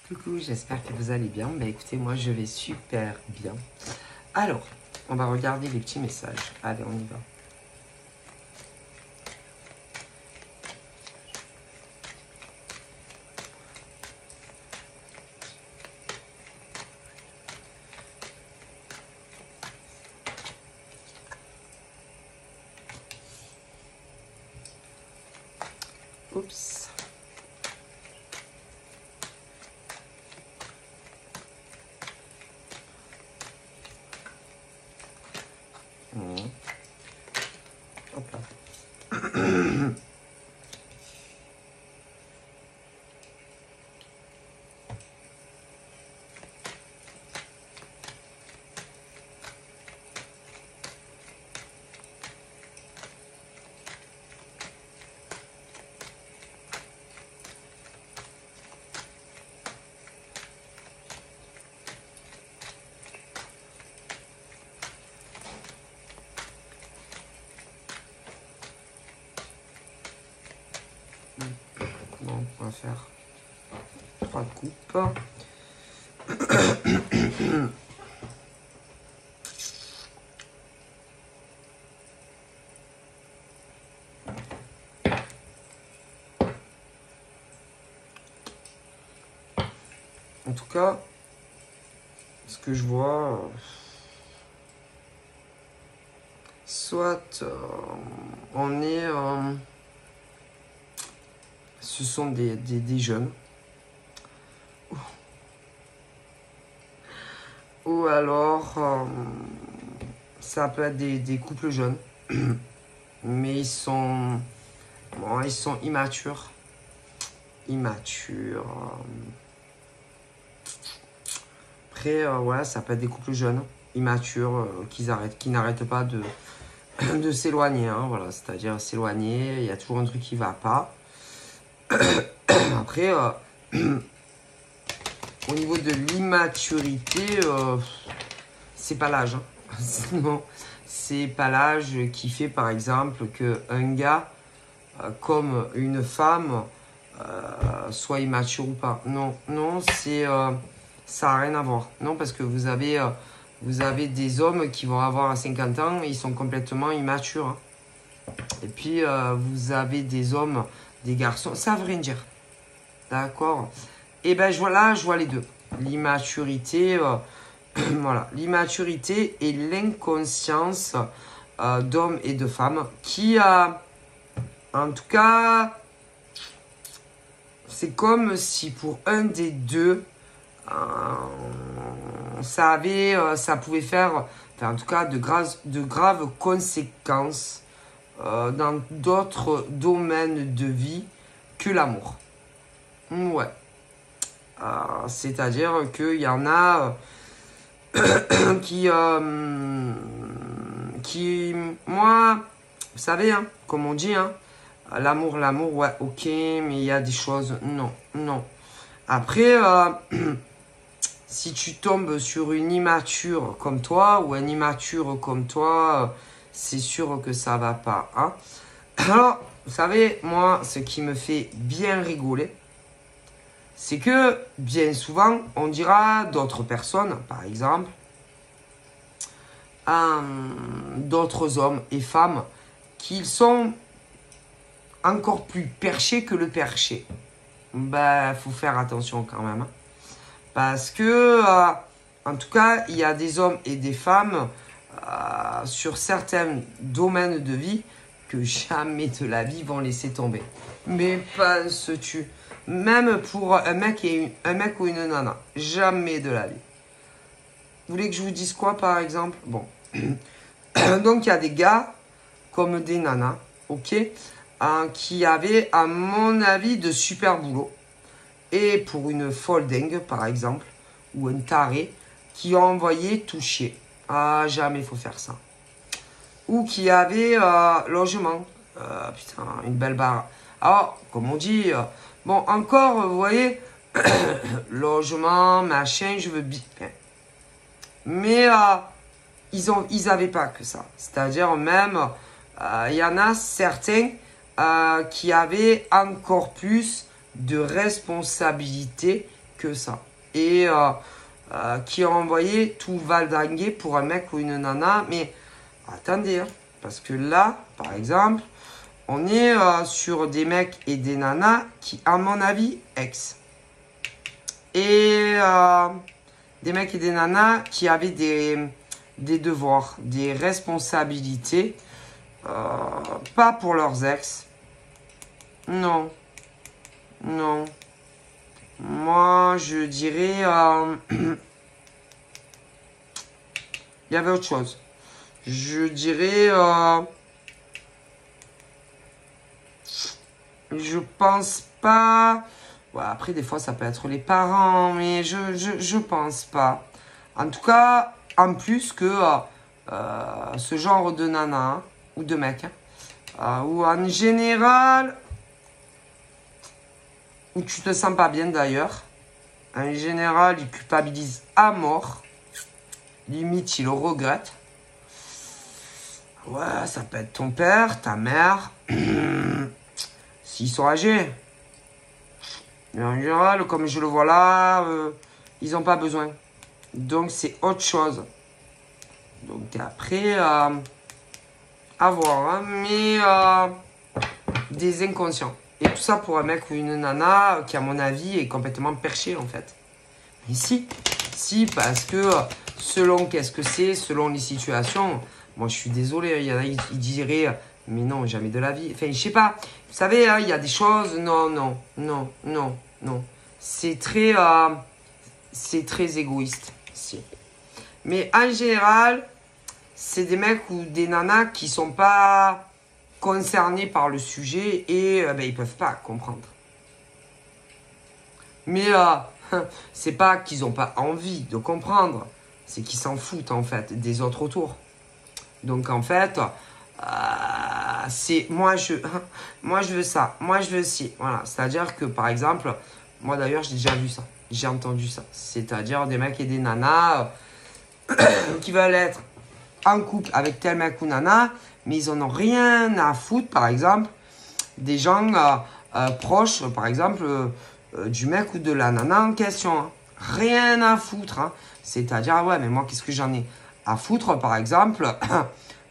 Coucou, j'espère que vous allez bien. Bah écoutez, moi je vais super bien. Alors, on va regarder les petits messages. Allez, on y va. Oups. Hop là. Bon, on va faire 3 coupes. En tout cas, ce que je vois, soit on est... ce sont des jeunes. Ou alors, ça peut être des couples jeunes. Mais ils sont immatures. Après, ouais, ça peut être des couples jeunes, immatures, qui n'arrêtent pas de s'éloigner. Hein, voilà, c'est-à-dire s'éloigner, il y a toujours un truc qui va pas. Après, au niveau de l'immaturité, c'est pas l'âge. Hein. Non, c'est pas l'âge qui fait, par exemple, qu'un gars, comme une femme, soit immature ou pas. Non, non, ça n'a rien à voir. Non, parce que vous avez des hommes qui vont avoir 50 ans, ils sont complètement immatures. Hein. Et puis, vous avez des hommes, des garçons, ça veut rien dire. D'accord. Et ben voilà, je vois les deux. L'immaturité, voilà, l'immaturité et l'inconscience d'hommes et de femmes qui, en tout cas, c'est comme si pour un des deux, ça pouvait faire, enfin, en tout cas, de graves conséquences dans d'autres domaines de vie que l'amour. Ouais. C'est-à-dire qu'il y en a qui, moi, vous savez, hein, comme on dit, hein, l'amour, ouais, ok, mais il y a des choses, non, non. Après, si tu tombes sur une immature comme toi ou un immature comme toi, c'est sûr que ça va pas. Hein. Alors, vous savez, moi, ce qui me fait bien rigoler, c'est que bien souvent, on dira d'autres personnes, par exemple, d'autres hommes et femmes, qu'ils sont encore plus perchés que le perché. Ben, faut faire attention quand même. Hein. Parce que, en tout cas, il y a des hommes et des femmes sur certains domaines de vie que jamais de la vie vont laisser tomber. Mais penses-tu, même pour un mec ou une nana, jamais de la vie. Vous voulez que je vous dise quoi, par exemple? Bon. Donc, il y a des gars comme des nanas, ok, qui avaient, à mon avis, de super boulot. Et pour une folle dingue, par exemple, ou un taré, qui ont envoyé toucher. Ah, jamais il faut faire ça. Ou qui avait logement. Putain, une belle barre. Alors, comme on dit, bon, encore, vous voyez, logement, machin, je veux bien. Mais ils n'avaient pas que ça. C'est-à-dire même, il y en a certains qui avaient encore plus de responsabilités que ça. Et qui a envoyé tout valdinguer pour un mec ou une nana. Mais attendez, hein, parce que là, par exemple, on est sur des mecs et des nanas qui, à mon avis, ex. Et des mecs et des nanas qui avaient des devoirs, des responsabilités, pas pour leurs ex. Non. Non. Moi, je dirais... il y avait autre chose. Je dirais... je pense pas... Ouais, après, des fois, ça peut être les parents, mais je pense pas. En tout cas, en plus que ce genre de nana, hein, ou de mec, hein, ou en général... où tu te sens pas bien d'ailleurs. En général, il culpabilise à mort. Limite, il le regrette. Ouais, ça peut être ton père, ta mère. S'ils sont âgés. Mais en général, comme je le vois là, ils n'ont pas besoin. Donc, c'est autre chose. Donc, après, à voir. Hein, mais des inconscients. Et tout ça pour un mec ou une nana qui, à mon avis, est complètement perché, en fait. Mais si, parce que selon qu'est-ce que c'est, selon les situations, moi, je suis désolé, il y en a, ils diraient, mais non, jamais de la vie. Enfin, je sais pas, vous savez, hein, il y a des choses, non. C'est très égoïste, si. Mais en général, c'est des mecs ou des nanas qui sont pas concernés par le sujet et ben, ils peuvent pas comprendre. Mais c'est pas qu'ils n'ont pas envie de comprendre, c'est qu'ils s'en foutent en fait des autres autour. Donc en fait, c'est moi je veux ça, moi je veux ci. Voilà, c'est-à-dire que par exemple, moi d'ailleurs j'ai déjà vu ça, j'ai entendu ça. C'est-à-dire des mecs et des nanas qui veulent être en couple avec tel mec ou nana, mais ils en ont rien à foutre, par exemple, des gens proches, par exemple, du mec ou de la nana en question. Hein. Rien à foutre. Hein. C'est-à-dire, ouais, mais moi, qu'est-ce que j'en ai à foutre, par exemple,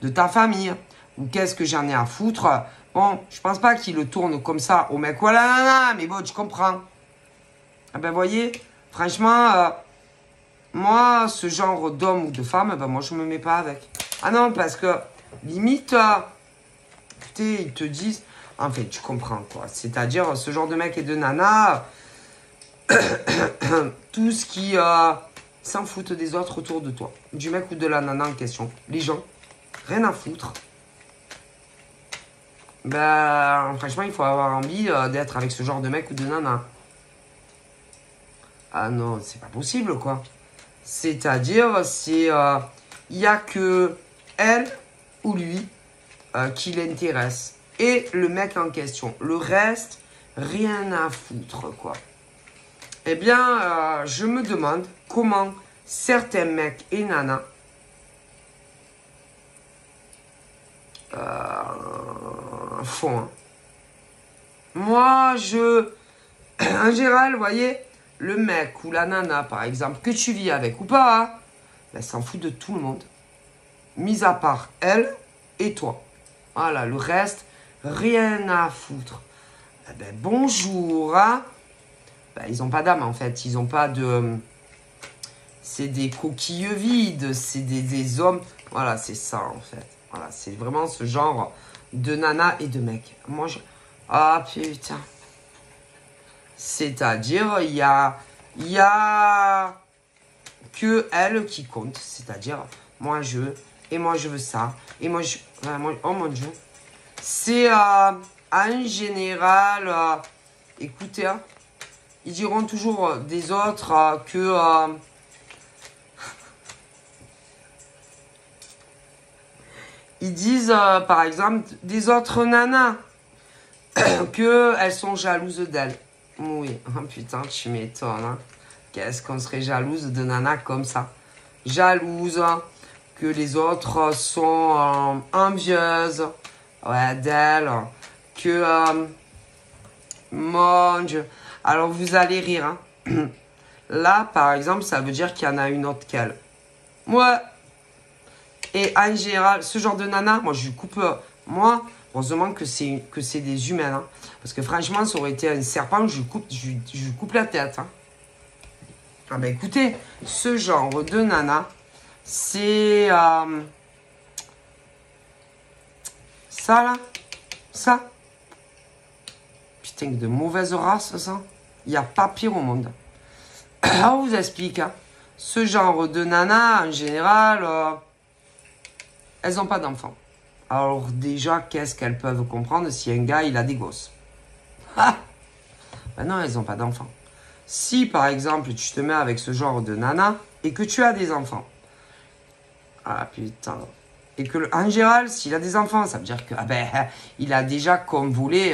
de ta famille? Ou qu'est-ce que j'en ai à foutre? Bon, je pense pas qu'il le tourne comme ça au mec ou à la nana, mais bon, tu comprends. Ah ben, voyez, franchement... moi, ce genre d'homme ou de femme, ben moi, je me mets pas avec. Ah non, parce que, limite, écoutez, ils te disent... En fait, tu comprends, quoi. C'est-à-dire, ce genre de mec et de nana, tout ce qui s'en foutent des autres autour de toi. Du mec ou de la nana en question. Les gens, rien à foutre. Ben, franchement, il faut avoir envie d'être avec ce genre de mec ou de nana. Ah non, c'est pas possible, quoi. C'est-à-dire, il n'y a que elle ou lui qui l'intéresse. Et le mec en question. Le reste, rien à foutre, quoi. Eh bien, je me demande comment certains mecs et nanas font. Hein. Moi, en général, vous voyez... le mec ou la nana, par exemple, que tu vis avec ou pas, hein, ben, s'en fout de tout le monde. Mis à part elle et toi. Voilà, le reste, rien à foutre. Eh ben, bonjour. Hein. Ben, ils n'ont pas d'âme, en fait. Ils n'ont pas de... c'est des coquilles vides. C'est des hommes. Voilà, c'est ça, en fait. Voilà, c'est vraiment ce genre de nana et de mec. Moi, je... ah, putain. C'est-à-dire, il y a que elle qui compte. C'est-à-dire, moi je veux, et moi je veux ça, et moi je... oh mon Dieu. C'est en général, écoutez, hein, ils diront toujours des autres que... ils disent, par exemple, des autres nanas, qu'elles sont jalouses d'elles. Oui, oh, putain, tu m'étonnes. Hein. Qu'est-ce qu'on serait jalouse de nana comme ça? Jalouse, hein, que les autres sont envieuses, ouais, d'elle, que, mon Dieu. Alors, vous allez rire, hein. Là, par exemple, ça veut dire qu'il y en a une autre qu'elle. Moi, et en général, ce genre de nana, moi, je lui coupe... Moi, heureusement que c'est des humains. Hein. Parce que franchement, ça aurait été un serpent, je lui coupe la tête. Hein. Ah ben écoutez, ce genre de nana, c'est... ça, là. Ça. Putain, de mauvaise race, ça. Il n'y a pas pire au monde. Alors, on vous explique. Hein. Ce genre de nana, en général, elles n'ont pas d'enfants. Alors, déjà, qu'est-ce qu'elles peuvent comprendre si un gars, il a des gosses? Ah! Ben non, elles n'ont pas d'enfants. Si, par exemple, tu te mets avec ce genre de nana et que tu as des enfants. Ah, putain. Et que, en général, s'il a des enfants, ça veut dire que, ah ben, il a déjà comme voulu,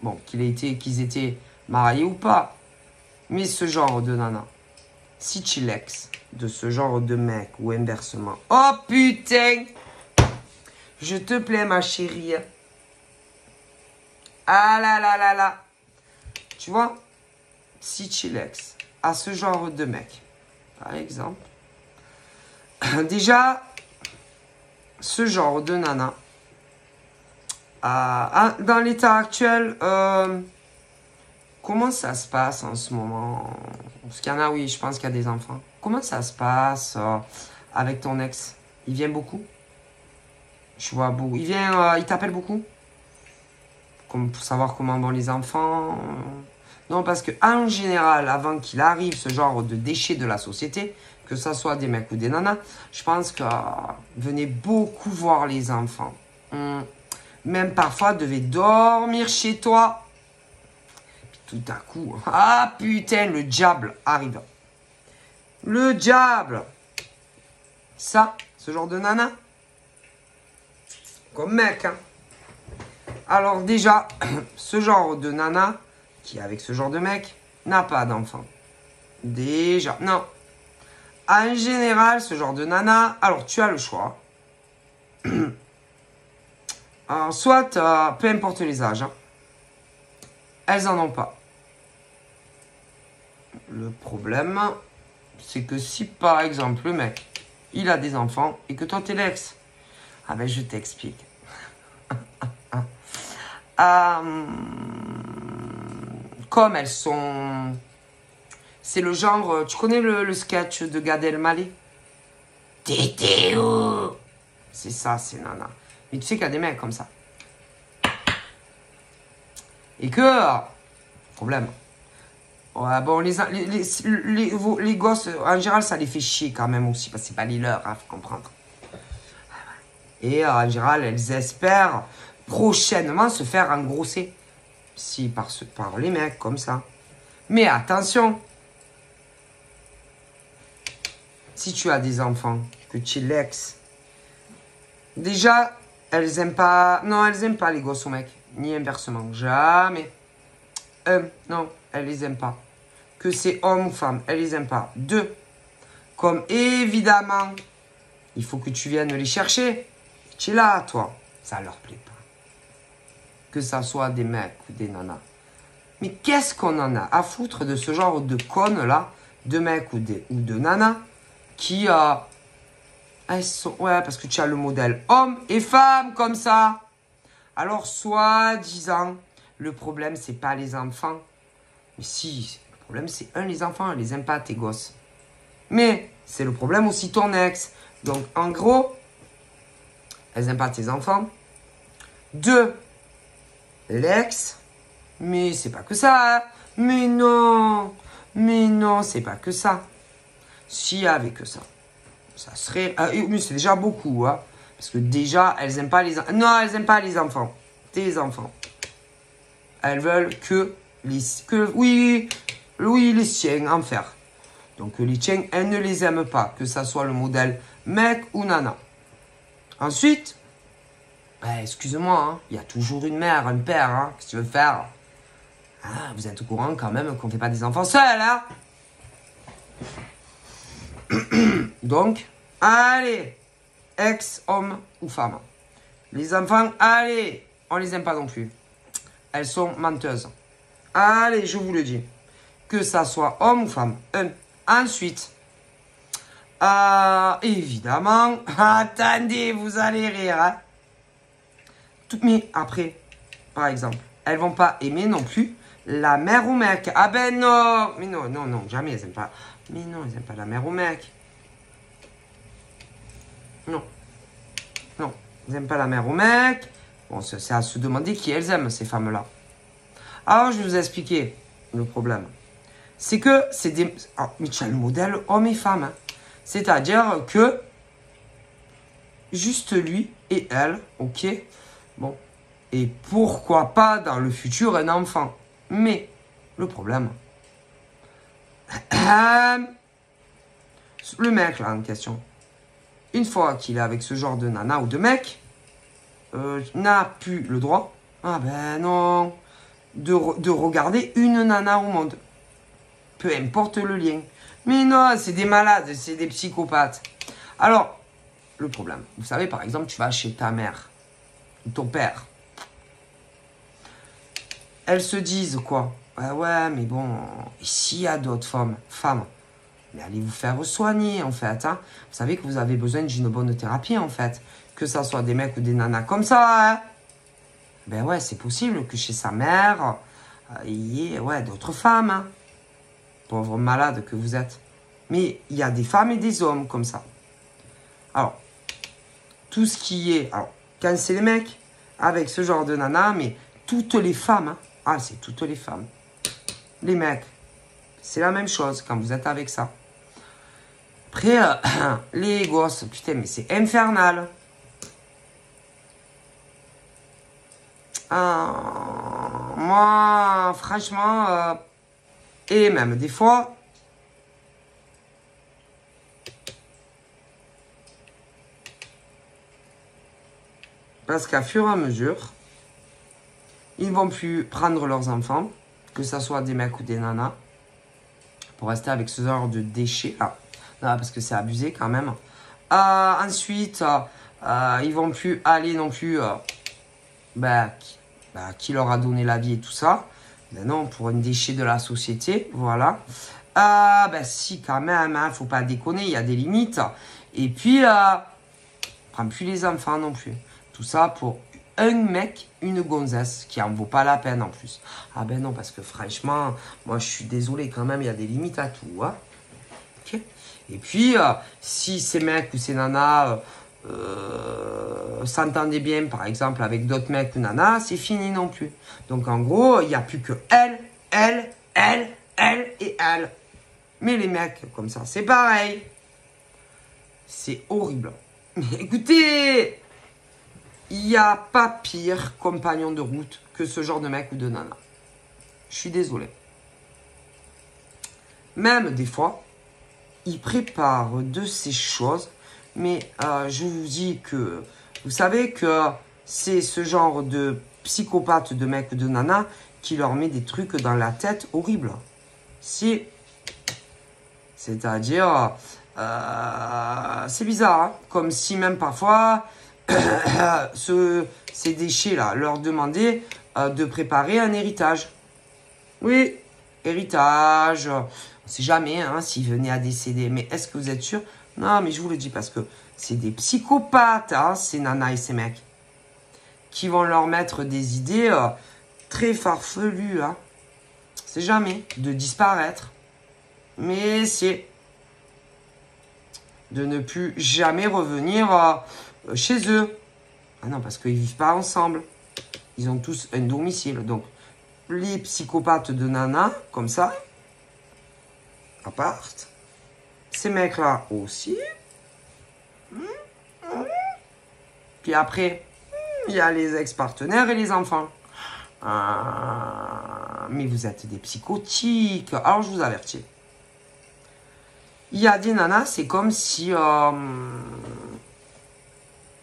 bon, qu'ils étaient mariés ou pas. Mais ce genre de nana, si tu l'ex de ce genre de mec ou inversement, oh putain, je te plais ma chérie. Ah là là là là. Tu vois, si tu l'ex à ce genre de mec, par exemple, déjà, ce genre de nana, dans l'état actuel, comment ça se passe en ce moment? Parce qu'il y en a, oui, je pense qu'il y a des enfants. Comment ça se passe avec ton ex? Il vient beaucoup? Je vois beaucoup. Il t'appelle beaucoup? Comme pour savoir comment vont les enfants? Non, parce que en général, avant qu'il arrive ce genre de déchets de la société, que ce soit des mecs ou des nanas, je pense que venez beaucoup voir les enfants. Même parfois, devait dormir chez toi. Tout à coup, ah putain, le diable arrive. Le diable. Ça, ce genre de nana. Comme mec, hein. Alors déjà, ce genre de nana, qui est avec ce genre de mec, n'a pas d'enfant. Déjà, non. En général, ce genre de nana, alors tu as le choix. Alors, soit, peu importe les âges, hein, elles en ont pas. Le problème, c'est que si par exemple le mec, il a des enfants et que toi t'es l'ex, ah ben je t'explique. Comme elles sont... C'est le genre... Tu connais le sketch de Gad Elmaleh? T'étais où? C'est ça, c'est nana. Mais tu sais qu'il y a des mecs comme ça. Et que... Problème. Ouais, bon, les gosses, en général, ça les fait chier quand même aussi, parce que c'est pas les leurs, hein, faut comprendre. Et en général, elles espèrent prochainement se faire engrosser. Si, par les mecs, comme ça. Mais attention, si tu as des enfants, que tu es l'ex, déjà, elles aiment pas... Non, elles aiment pas les gosses aux mecs, ni inversement, jamais. Non, elles les aiment pas. Que c'est homme ou femme, elles les aiment pas. 2, comme évidemment, il faut que tu viennes les chercher. Tu es là, toi. Ça leur plaît pas. Que ça soit des mecs ou des nanas. Mais qu'est-ce qu'on en a à foutre de ce genre de connes-là, de mecs ou de nanas, qui... elles sont, ouais, parce que tu as le modèle homme et femme, comme ça. Alors, soi-disant, le problème, c'est pas les enfants. Mais si, le problème, c'est les enfants, elles les aiment pas, tes gosses. Mais c'est le problème aussi ton ex. Donc, en gros, elles n'aiment pas tes enfants. 2, l'ex. Mais c'est pas que ça. Hein. Mais non, c'est pas que ça. S'il y avait que ça, ça serait... mais c'est déjà beaucoup, hein. Parce que déjà, elles n'aiment pas les... Non, elles n'aiment pas les enfants. Tes enfants. Elles veulent que les... oui, les siens, en faire. Donc les tiens, elles ne les aiment pas, que ça soit le modèle mec ou nana. Ensuite, excuse-moi, hein, il y a toujours une mère, un père, hein, qu'est-ce que tu veux faire? Ah, vous êtes au courant quand même qu'on ne fait pas des enfants seuls, hein? Donc, allez, ex, homme ou femme. Les enfants, allez, on les aime pas non plus. Elles sont menteuses. Allez, je vous le dis. que ça soit homme ou femme. Ensuite, évidemment, attendez, vous allez rire. Hein. Mais après, par exemple, elles vont pas aimer non plus la mère au mec. Ah ben non, mais non, non, non, jamais elles aiment pas. Mais non, elles aiment pas la mère au mec. Non, non, elles aiment pas la mère au mec. Bon, c'est à se demander qui elles aiment, ces femmes-là. Alors, je vais vous expliquer le problème. C'est que c'est des... Oh, mais tu as le modèle homme et femme. Hein. C'est-à-dire que juste lui et elle, ok. Bon. Et pourquoi pas dans le futur un enfant. Mais le problème, le mec là en question, une fois qu'il est avec ce genre de nana ou de mec, n'a plus le droit, ah ben non, de regarder une nana au monde. Peu importe le lien. Mais non, c'est des malades, c'est des psychopathes. Alors, le problème, vous savez, par exemple, tu vas chez ta mère, ou ton père. Elles se disent quoi? Ah ouais, mais bon, s'il y a d'autres femmes, mais allez vous faire soigner, en fait. Hein. Vous savez que vous avez besoin d'une bonne thérapie, en fait. Que ça soit des mecs ou des nanas comme ça, hein. Ben ouais, c'est possible que chez sa mère, il y ait ouais, d'autres femmes. Hein. Pauvre malade que vous êtes. Mais il y a des femmes et des hommes comme ça. Alors, tout ce qui est... Alors, quand c'est les mecs, avec ce genre de nana, mais toutes les femmes... Hein, ah, c'est toutes les femmes. Les mecs, c'est la même chose quand vous êtes avec ça. Après, les gosses, putain, mais c'est infernal. Moi, franchement, et même des fois, parce qu'à fur et à mesure, ils vont plus prendre leurs enfants, que ce soit des mecs ou des nanas, pour rester avec ce genre de déchets. Ah, non, parce que c'est abusé quand même. Ensuite, ils vont plus aller non plus, qui leur a donné la vie et tout ça. Ben non, pour un déchet de la société, voilà. Si, quand même, hein, faut pas déconner, il y a des limites. Et puis, prends plus les enfants non plus. Tout ça pour un mec, une gonzesse, qui en vaut pas la peine en plus. Ah ben non, parce que franchement, moi je suis désolé quand même, il y a des limites à tout. Hein. Okay. Et puis, si ces mecs ou ces nanas s'entendaient bien, par exemple, avec d'autres mecs ou nanas, c'est fini non plus. Donc en gros, il n'y a plus que elle et elle. Mais les mecs, comme ça, c'est pareil. C'est horrible. Mais écoutez, il n'y a pas pire compagnon de route que ce genre de mec ou de nana. Je suis désolé. Même des fois, ils préparent de ces choses. Mais je vous dis que, vous savez que c'est ce genre de psychopathe de mec ou de nana qui leur met des trucs dans la tête horribles. C'est-à-dire, c'est bizarre, hein, comme si même parfois, ces déchets-là leur demandaient de préparer un héritage. Oui, héritage, on ne sait jamais hein, s'ils venaient à décéder, mais est-ce que vous êtes sûr? Non, mais je vous le dis parce que c'est des psychopathes, hein, ces nanas et ces mecs, qui vont leur mettre des idées très farfelues. Hein. C'est jamais de disparaître, mais c'est de ne plus jamais revenir chez eux. Ah non, parce qu'ils ne vivent pas ensemble. Ils ont tous un domicile. Donc, les psychopathes de nanas, comme ça, appartent. Ces mecs-là aussi. Puis après, il y a les ex-partenaires et les enfants. Mais vous êtes des psychotiques. Alors, je vous avertis. Il y a des nanas, c'est comme si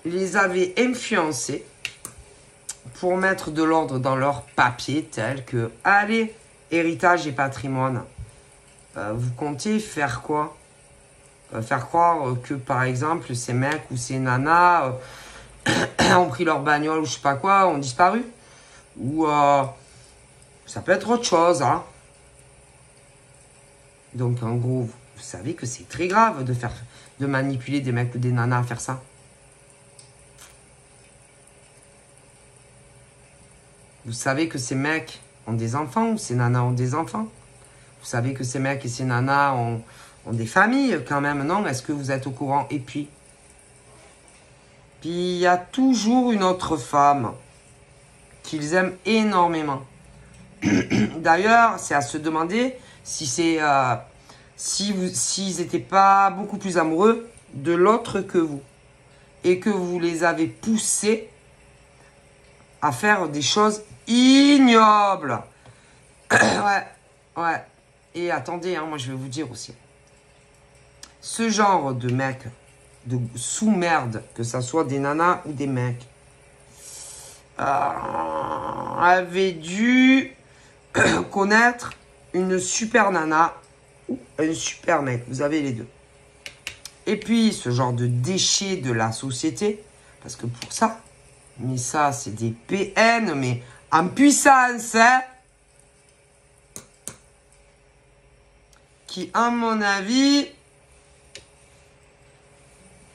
les avaient influencés pour mettre de l'ordre dans leurs papiers, tels que, allez, héritage et patrimoine. Vous comptez faire quoi? Faire croire que, par exemple, ces mecs ou ces nanas ont pris leur bagnole ou je sais pas quoi, ont disparu. Ou ça peut être autre chose. Hein. Donc, en gros, vous savez que c'est très grave de manipuler des mecs ou des nanas à faire ça. Vous savez que ces mecs ont des enfants ou ces nanas ont des enfants. Vous savez que ces mecs et ces nanas ont des familles quand même, non? Est-ce que vous êtes au courant? Et puis il y a toujours une autre femme qu'ils aiment énormément. D'ailleurs, c'est à se demander si c'est s'ils n'étaient pas beaucoup plus amoureux de l'autre que vous. Et que vous les avez poussés à faire des choses ignobles. Ouais. Et attendez, hein, moi je vais vous dire aussi. Ce genre de mecs, de sous-merde, que ça soit des nanas ou des mecs, avait dû connaître une super nana ou un super mec. Vous avez les deux. Et puis, ce genre de déchets de la société, parce que pour ça, mais ça, c'est des PN, mais en puissance, hein, qui, à mon avis,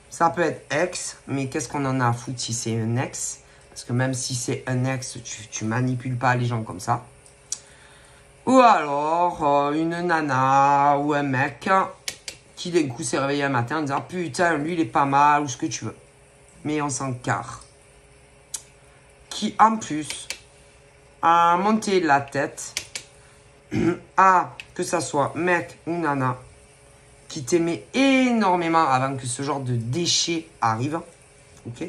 ça peut être ex, mais qu'est-ce qu'on en a à foutre si c'est un ex? Parce que même si c'est un ex, tu manipules pas les gens comme ça. Ou alors, une nana ou un mec qui d'un coup s'est réveillé un matin en disant « Putain, lui, il est pas mal » ou ce que tu veux. Mais on s'en carre. Qui, en plus, a monté la tête à, que ça soit mec ou nana, qui t'aimait énormément avant que ce genre de déchets arrive. Ok.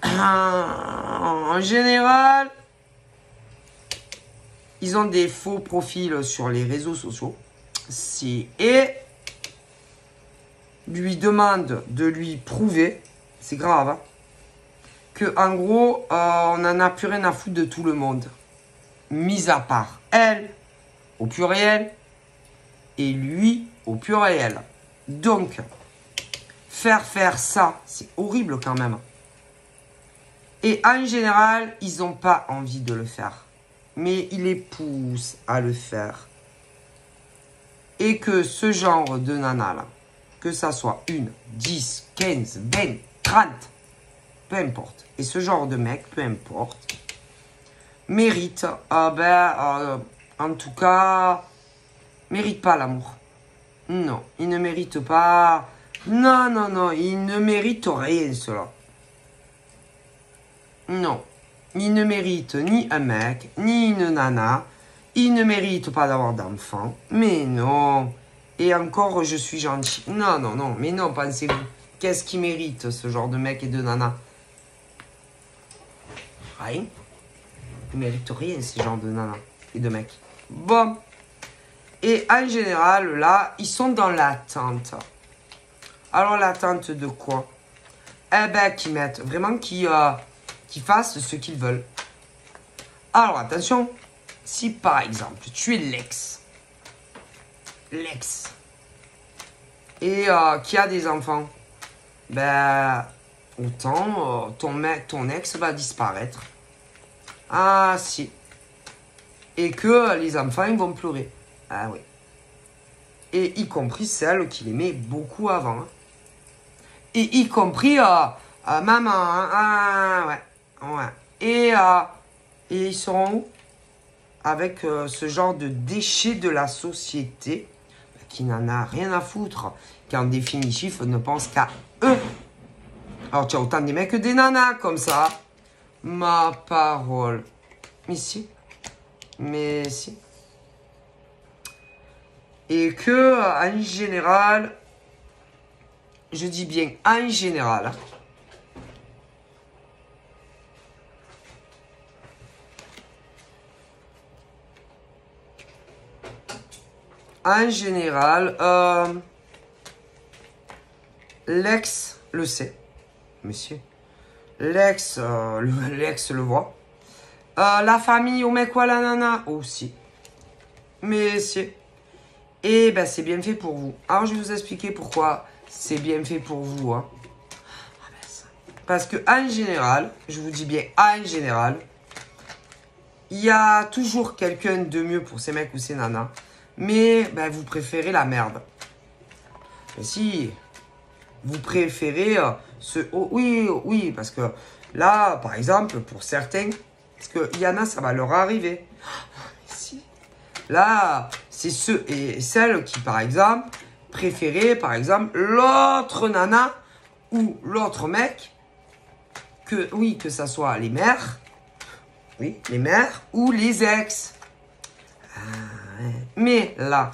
En général, ils ont des faux profils sur les réseaux sociaux. Et lui demande de lui prouver, c'est grave, hein, que en gros, on n'en a plus rien à foutre de tout le monde. Mis à part elle, au pluriel, et lui, au pluriel. Donc, faire ça, c'est horrible quand même. Et en général, ils n'ont pas envie de le faire. Mais ils les poussent à le faire. Et que ce genre de nana là, que ça soit 1, 10, 15, 20, 30, peu importe. Et ce genre de mec, peu importe, mérite, en tout cas, mérite pas l'amour. Non, il ne mérite pas. Non, il ne mérite rien cela. Non, il ne mérite ni un mec, ni une nana. Il ne mérite pas d'avoir d'enfant. Mais non. Et encore, je suis gentil. Non. Mais non, pensez-vous. Qu'est-ce qui mérite ce genre de mec et de nana? Rien. Ils ne méritent rien, ces genres de nana et de mecs. Bon. Et en général, là, ils sont dans l'attente. Alors, l'attente de quoi? Eh ben, qu'ils mettent, vraiment, qu'ils fassent ce qu'ils veulent. Alors, attention. Si, par exemple, tu es l'ex, et qui a des enfants, ben, autant ton ex va disparaître. Ah, si. Et que les enfants, ils vont pleurer. Ah oui. Et y compris celle qu'il aimait beaucoup avant. Hein. Et y compris maman. Hein. Ah, ouais. Et ils seront où? Avec ce genre de déchets de la société qui n'en a rien à foutre, qui en définitif ne pense qu'à eux. Alors tu as autant des mecs que des nanas comme ça. Ma parole. Mais si. Et que en général, je dis bien en général, l'ex le sait, monsieur. L'ex le voit. La famille au mec ou à la nana aussi. Mais si. Et ben c'est bien fait pour vous. Alors je vais vous expliquer pourquoi c'est bien fait pour vous. Hein. Parce que en général, je vous dis bien en général, il y a toujours quelqu'un de mieux pour ces mecs ou ces nanas. mais ben, vous préférez la merde. Mais si, vous préférez oui, parce que là, par exemple, pour certains, parce qu'il y en a, ça va leur arriver. Mais si, là, c'est ceux et celles qui, par exemple, préféraient, par exemple, l'autre nana ou l'autre mec, que ça soit les mères, oui, les mères ou les ex. Mais là,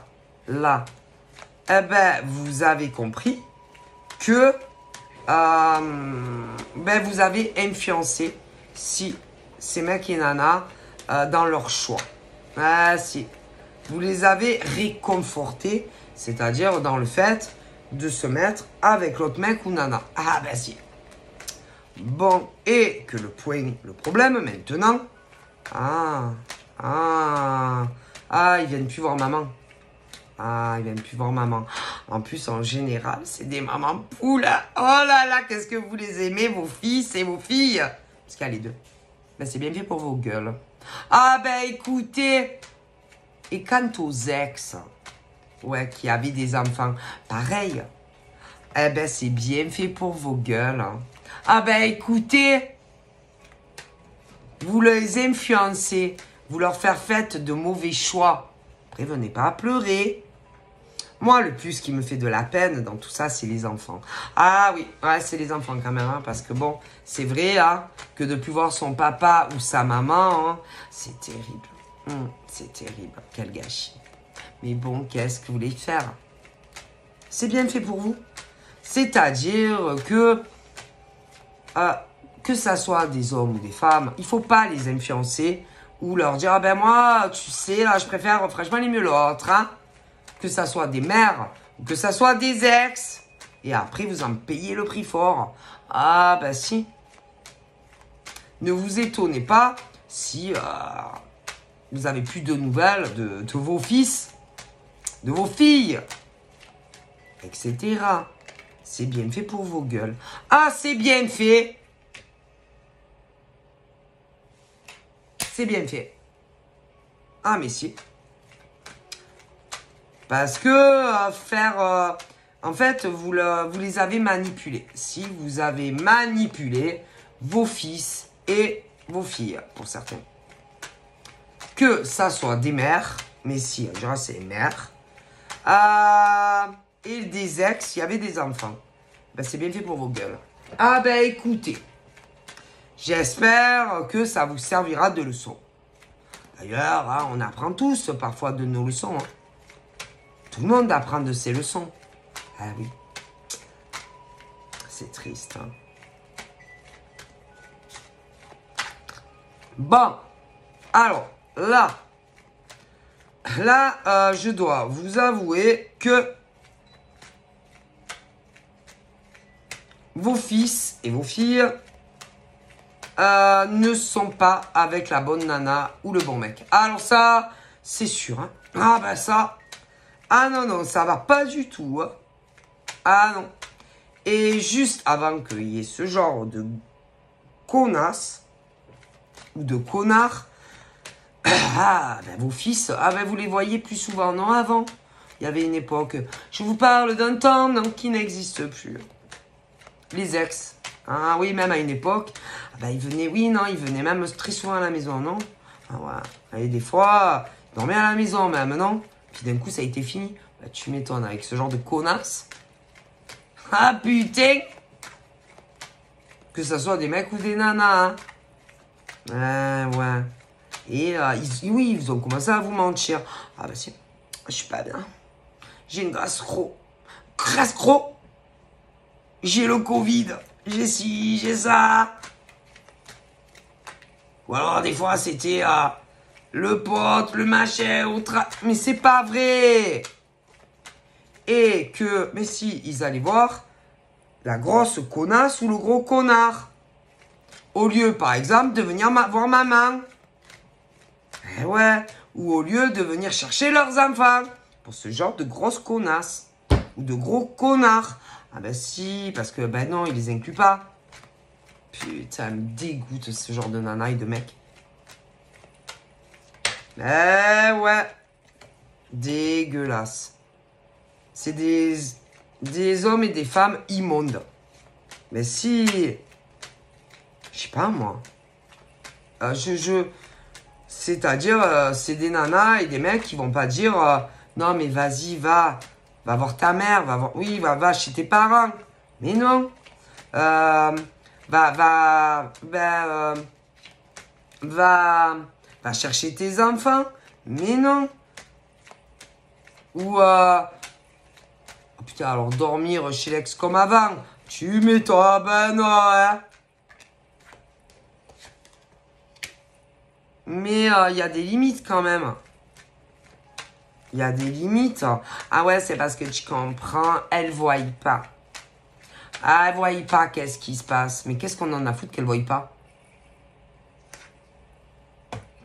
eh ben, vous avez compris que ben, vous avez influencé si ces mecs et nanas dans leur choix. Ah si, vous les avez réconfortés, c'est-à-dire dans le fait de se mettre avec l'autre mec ou nana. Ah ben si. Bon, et que le problème maintenant, ils viennent plus voir maman. Ah, ils viennent plus voir maman. En plus, en général, c'est des mamans poules. Oh là là, qu'est-ce que vous les aimez, vos fils et vos filles. Parce qu'il y a les deux. Ben, c'est bien fait pour vos gueules. Ah ben, écoutez. Et quant aux ex, ouais, qui avaient des enfants, pareil. Eh ben, c'est bien fait pour vos gueules. Ah ben, écoutez. Vous les influencez. Vous leur faire fait de mauvais choix. Après, venez pas à pleurer. Moi, le plus qui me fait de la peine dans tout ça, c'est les enfants. Ah oui, ouais, c'est les enfants quand même, hein, parce que bon, c'est vrai hein, que de plus voir son papa ou sa maman, hein, c'est terrible. C'est terrible, quel gâchis. Mais bon, qu'est-ce que vous voulez faire? C'est bien fait pour vous. C'est-à-dire que ça soit des hommes ou des femmes, il faut pas les influencer ou leur dire, ah ben moi, tu sais, là, je préfère franchement les mieux l'autre, hein. Que ça soit des mères ou que ça soit des ex. Et après, vous en payez le prix fort. Ah, ben si. Ne vous étonnez pas si vous n'avez plus de nouvelles de vos fils, de vos filles, etc. C'est bien fait pour vos gueules. Ah, c'est bien fait. C'est bien fait. Ah, mais si. Parce que en fait, vous les avez manipulés. Si vous avez manipulé vos fils et vos filles, pour certains. Que ça soit des mères, mais si, je dirais c'est mères, et des ex, il y avait des enfants. Ben, c'est bien fait pour vos gueules. Ah ben écoutez, j'espère que ça vous servira de leçon. D'ailleurs, hein, on apprend tous parfois de nos leçons. Hein. Tout le monde apprend de ses leçons. Ah oui. C'est triste. Hein. Bon. Alors, là, je dois vous avouer que vos fils et vos filles ne sont pas avec la bonne nana ou le bon mec. Alors ça, c'est sûr. Hein. Ah ben ça... Ah non, non, ça va pas du tout. Hein. Ah non. Et juste avant qu'il y ait ce genre de connasse ou de connard, ben vos fils, ben vous les voyez plus souvent. Non, avant, il y avait une époque, je vous parle d'un temps non, qui n'existe plus. Les ex. Ah oui, même à une époque, ben ils venaient, oui, non, ils venaient même très souvent à la maison, non? Ah ouais. Et des fois, ils dormaient à la maison même, non? Puis d'un coup, ça a été fini. Bah, tu m'étonnes, avec ce genre de connasse. Ah putain! Que ça soit des mecs ou des nanas. Hein. Ouais. Et oui, ils ont commencé à vous mentir. Ah bah si, je suis pas bien. J'ai une gastro. Gastro! J'ai le Covid. J'ai ci, j'ai ça. Ou alors des fois, c'était... le pote, le machin, mais c'est pas vrai. Et que, mais si, ils allaient voir la grosse connasse ou le gros connard. Au lieu, par exemple, de venir voir maman. Eh ouais. Ou au lieu de venir chercher leurs enfants. Pour ce genre de grosse connasse. Ou de gros connards. Ah ben si, parce que, ben non, ils les incluent pas. Putain, me dégoûte ce genre de nana et de mec. Eh ouais. Dégueulasse. C'est des hommes et des femmes immondes. Mais si... Je sais pas, moi. C'est-à-dire, c'est des nanas et des mecs qui vont pas dire non, mais vas-y, va voir ta mère, oui, va chez tes parents. Mais non. Va chercher tes enfants. Mais non. Ou, oh putain, alors dormir chez l'ex comme avant. Tu m'étonnes, ben non, hein. Mais il y a des limites quand même. Il y a des limites. Ah ouais, c'est parce que tu comprends, elle ne voit pas. Ah, elle ne voit pas qu'est-ce qui se passe. Mais qu'est-ce qu'on en a à foutre qu'elle ne voit pas?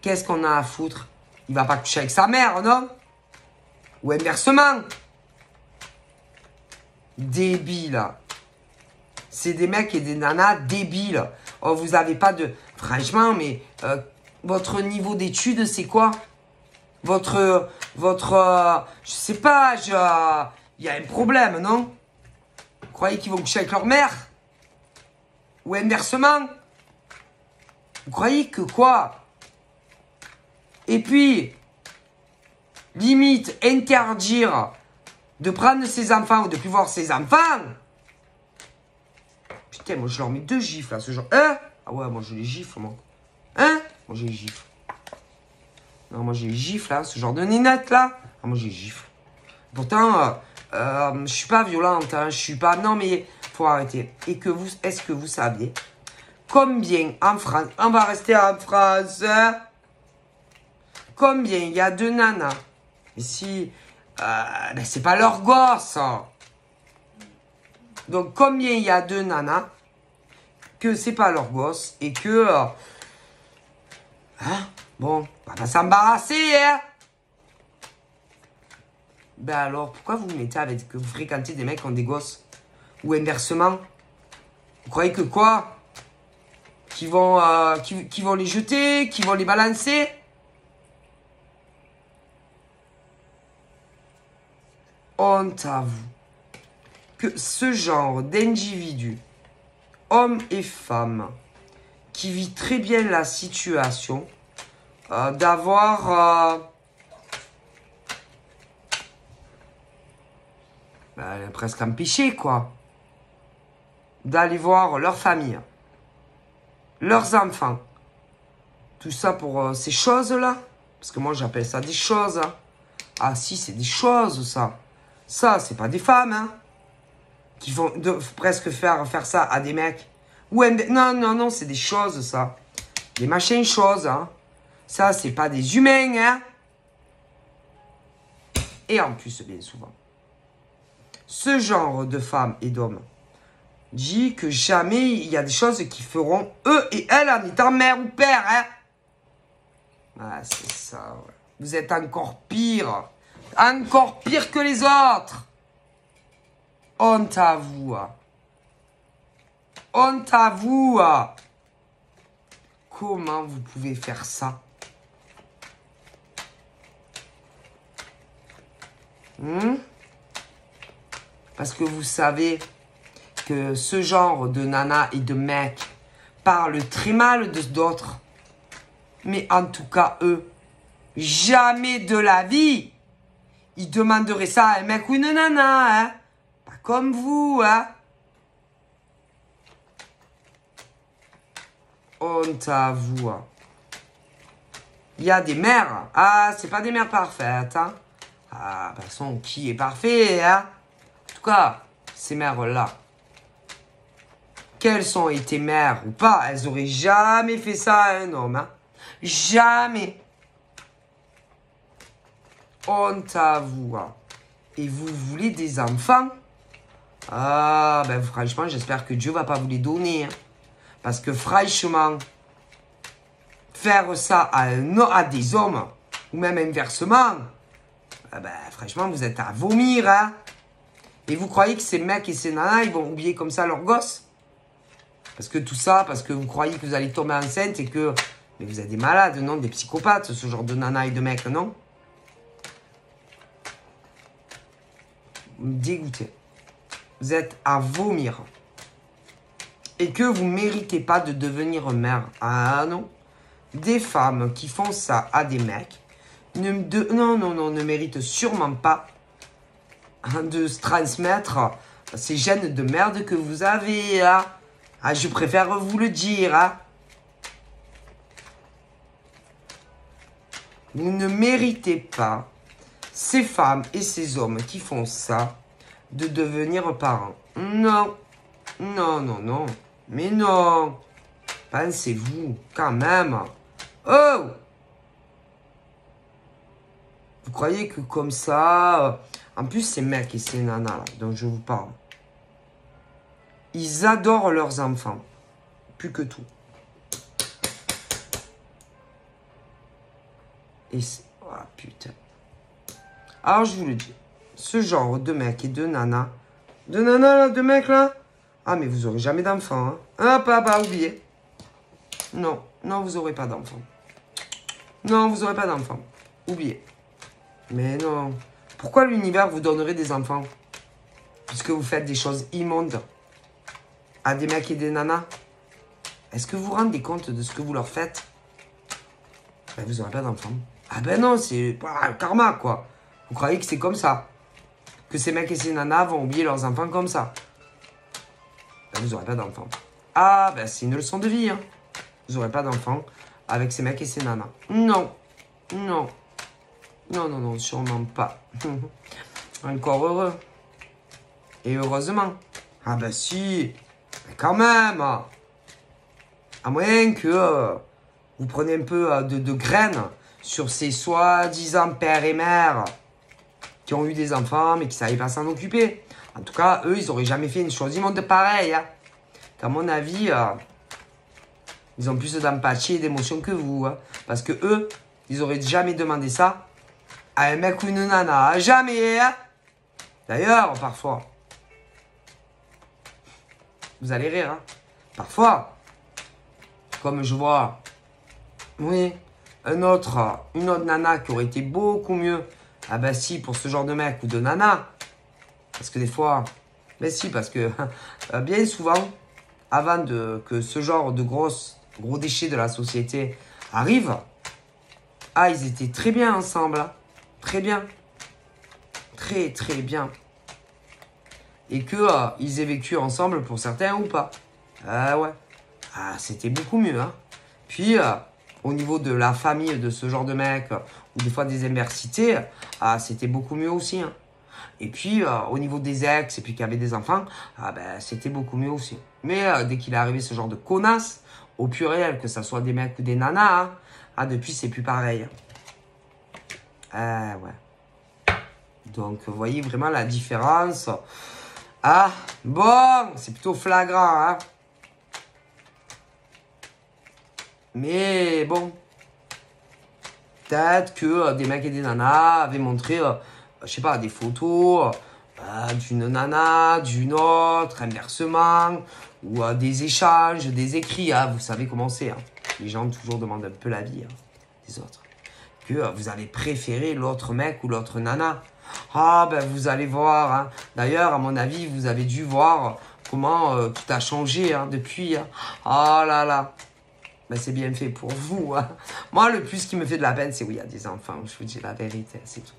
Qu'est-ce qu'on a à foutre? Il va pas coucher avec sa mère, non? Ou inversement. Débile. C'est des mecs et des nanas débiles. Oh, vous avez pas de... Franchement, mais... votre niveau d'études, c'est quoi? Je sais pas, il y a un problème, non? Vous croyez qu'ils vont coucher avec leur mère? Ou inversement? Vous croyez que quoi? Et puis, limite, interdire de prendre ses enfants ou de plus voir ses enfants. Putain, moi je leur mets 2 gifles là, ce genre. Hein? Ah ouais, moi je les gifle, moi. Hein? Moi j'ai les gifle. Non, moi j'ai les gifle là, ce genre de ninette là. Ah, moi j'ai les gifle. Pourtant, je suis pas violente, hein, je suis pas... Non mais, faut arrêter. Et que vous, est-ce que vous saviez combien en France, on va rester en France, hein, combien il y a de nanas, ici, ben c'est pas leur gosse. Donc combien il y a de nanas que c'est pas leur gosse et que, hein, bon, on va pas s'embarrasser, hein. Ben alors, pourquoi vous vous mettez avec, que vous fréquentez des mecs qui ont des gosses? Ou inversement? Vous croyez que quoi? Qui vont les jeter? Qui vont les balancer? Honte à vous. Que ce genre d'individu, homme et femme, qui vit très bien la situation, d'avoir... presque empêché, quoi. D'aller voir leur famille, leurs enfants. Tout ça pour ces choses-là. Parce que moi, j'appelle ça des choses. Hein. Ah si, c'est des choses, ça. Ça, c'est pas des femmes, hein. Qui vont presque faire ça à des mecs. Ouais, non, c'est des choses, ça. Des machins choses, hein. Ça, c'est pas des humains, hein. Et en plus, bien souvent, ce genre de femmes et d'hommes dit que jamais il y a des choses qui feront eux et elles en étant mère ou père, hein. Ah, c'est ça, ouais. Vous êtes encore pire. Encore pire que les autres. Honte à vous. Honte à vous. Comment vous pouvez faire ça? Parce que vous savez que ce genre de nana et de mec parlent très mal d'autres. Mais en tout cas, eux, jamais de la vie, ils demanderaient ça à un mec ou une nana, hein. Pas comme vous, hein. Honte à vous. Il y a des mères. Ah, c'est pas des mères parfaites, hein. Ah, de toute façon, qui est parfait, hein. En tout cas, ces mères-là, qu'elles ont été mères ou pas, elles auraient jamais fait ça à un homme, hein. Jamais. Honte à vous. Hein. Et vous voulez des enfants? Ah, ben franchement, j'espère que Dieu va pas vous les donner. Hein. Parce que franchement, faire ça à des hommes, ou même inversement, ben franchement, vous êtes à vomir. Hein. Et vous croyez que ces mecs et ces nanas, ils vont oublier comme ça leurs gosses? Parce que tout ça, parce que vous croyez que vous allez tomber enceinte et que... Mais vous êtes des malades, non? Des psychopathes, ce genre de nanas et de mecs, non? dégoûté. Vous êtes à vomir. Et que vous ne méritez pas de devenir mère. Ah non. Des femmes qui font ça à des mecs ne méritent sûrement pas de se transmettre ces gènes de merde que vous avez. Hein. Ah, je préfère vous le dire. Hein. Vous ne méritez pas, ces femmes et ces hommes qui font ça, de devenir parents. Non. Non, non, non. Mais non. Pensez-vous, quand même. Oh! Vous croyez que comme ça... En plus, ces mecs et ces nanas là, dont je vous parle, ils adorent leurs enfants. Plus que tout. Et c'est... Oh putain. Alors, je vous le dis. Ce genre de mecs et de nanas... De nanas là, de mecs là... Ah, mais vous aurez jamais d'enfants. Hein. Ah, pas oubliez. Non, non, vous aurez pas d'enfants. Non, vous aurez pas d'enfants. Oubliez. Mais non. Pourquoi l'univers vous donnerait des enfants? Puisque vous faites des choses immondes à des mecs et des nanas. Est-ce que vous vous rendez compte de ce que vous leur faites? Ben, vous n'aurez pas d'enfants. Ah ben non, c'est le karma, quoi. Vous croyez que c'est comme ça? Que ces mecs et ces nanas vont oublier leurs enfants comme ça? Ben, vous n'aurez pas d'enfants. Ah, ben c'est une leçon de vie, hein. Vous n'aurez pas d'enfants avec ces mecs et ces nanas. Non. Non. Non, non, non, sûrement pas. Encore heureux. Et heureusement. Ah ben si. Mais quand même. À moins que vous preniez un peu de graines sur ces soi-disant pères et mères qui ont eu des enfants mais qui ne savaient pas s'en occuper. En tout cas, eux, ils n'auraient jamais fait une chose immonde pareille. Hein. À mon avis, ils ont plus d'empathie et d'émotion que vous. Hein. Parce que eux, ils n'auraient jamais demandé ça à un mec ou une nana. Jamais. Hein. D'ailleurs, parfois, vous allez rire. Hein. Parfois, comme je vois, oui, une autre nana qui aurait été beaucoup mieux. Ah bah si, pour ce genre de mec ou de nana. Parce que des fois, mais si, parce que bien souvent, avant que ce genre de gros déchets de la société arrive, ah, ils étaient très bien ensemble. Hein. Très bien. Très, très bien. Et que ils aient vécu ensemble pour certains ou pas. Ah ouais. Ah, c'était beaucoup mieux. Hein. Puis, au niveau de la famille de ce genre de mec, ou des fois des inversités, ah, c'était beaucoup mieux aussi. Hein. Et puis, au niveau des ex, et puis qu'il y avait des enfants, ah, ben, c'était beaucoup mieux aussi. Mais dès qu'il est arrivé ce genre de connasse, au pluriel, que ça soit des mecs ou des nanas, hein, ah, depuis, c'est plus pareil. Ouais. Donc, vous voyez vraiment la différence. Ah, bon, c'est plutôt flagrant, hein. Mais bon, peut-être que des mecs et des nanas avaient montré, je sais pas, des photos d'une nana, d'une autre, inversement, ou des échanges, des écrits, hein, vous savez comment c'est. Hein. Les gens toujours demandent un peu la vie hein, des autres. Que vous avez préféré l'autre mec ou l'autre nana. Ah, ben vous allez voir. Hein. D'ailleurs, à mon avis, vous avez dû voir comment tout a changé hein, depuis. Hein. Oh là là. Ben, c'est bien fait pour vous. Hein. Moi, le plus qui me fait de la peine, c'est oui, il y a des enfants. Je vous dis la vérité, c'est tout.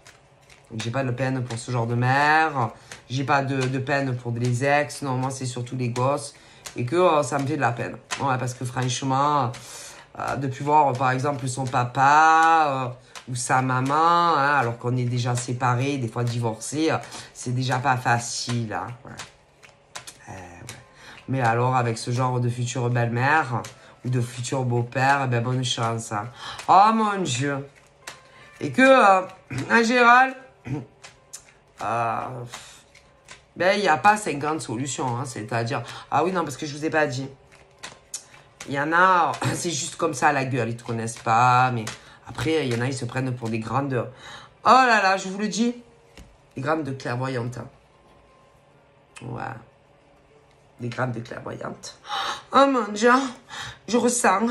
Donc, j'ai pas de peine pour ce genre de mère. J'ai pas de peine pour les ex. Non, moi, c'est surtout les gosses. Et que ça me fait de la peine. Ouais, parce que franchement, depuis voir, par exemple, son papa ou sa maman, hein, alors qu'on est déjà séparés, des fois divorcés, c'est déjà pas facile. Hein. Ouais. Ouais. Mais alors, avec ce genre de future belle-mère ou de futur beau-père, ben bonne chance. Hein. Oh mon Dieu. Et que, en général, ben, il n'y a pas 50 solutions. Hein, c'est-à-dire, ah oui, non, parce que je ne vous ai pas dit. Il y en a, c'est juste comme ça à la gueule, ils ne te connaissent pas, mais après, il y en a, ils se prennent pour des grandes... Oh là là, je vous le dis, des grandes clairvoyantes. Ouais. Des grandes clairvoyantes. Oh mon Dieu, je ressens.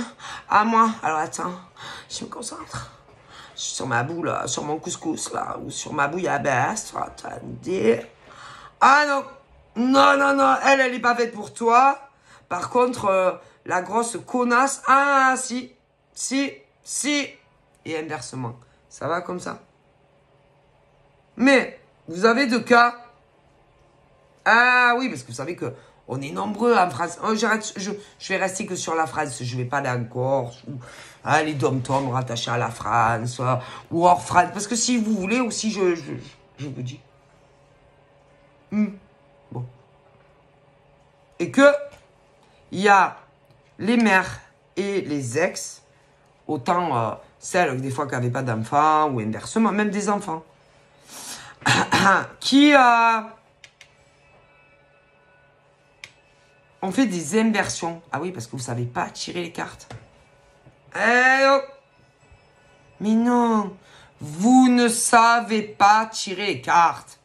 Ah moi, alors attends, je me concentre. Sur ma boule, sur mon couscous là, ou sur ma bouillabaisse. Attendez. Ah non. Non, non, non. Elle est pas faite pour toi. Par contre, la grosse connasse. Ah, si. Si. Si. Et inversement. Ça va comme ça. Mais, vous avez deux cas. Ah oui, parce que vous savez que on est nombreux en France. Oh, je vais rester que sur la France. Je vais pas aller en Corse. Ou, les dom-toms rattachés à la France. Ou hors France. Parce que si vous voulez aussi, je vous dis. Bon. Et que il y a les mères et les ex. Autant celles des fois qui n'avaient pas d'enfants. Ou inversement, même des enfants. Qui on fait des inversions. Ah oui, parce que vous savez pas tirer les cartes. Eh oh. Mais non, vous ne savez pas tirer les cartes.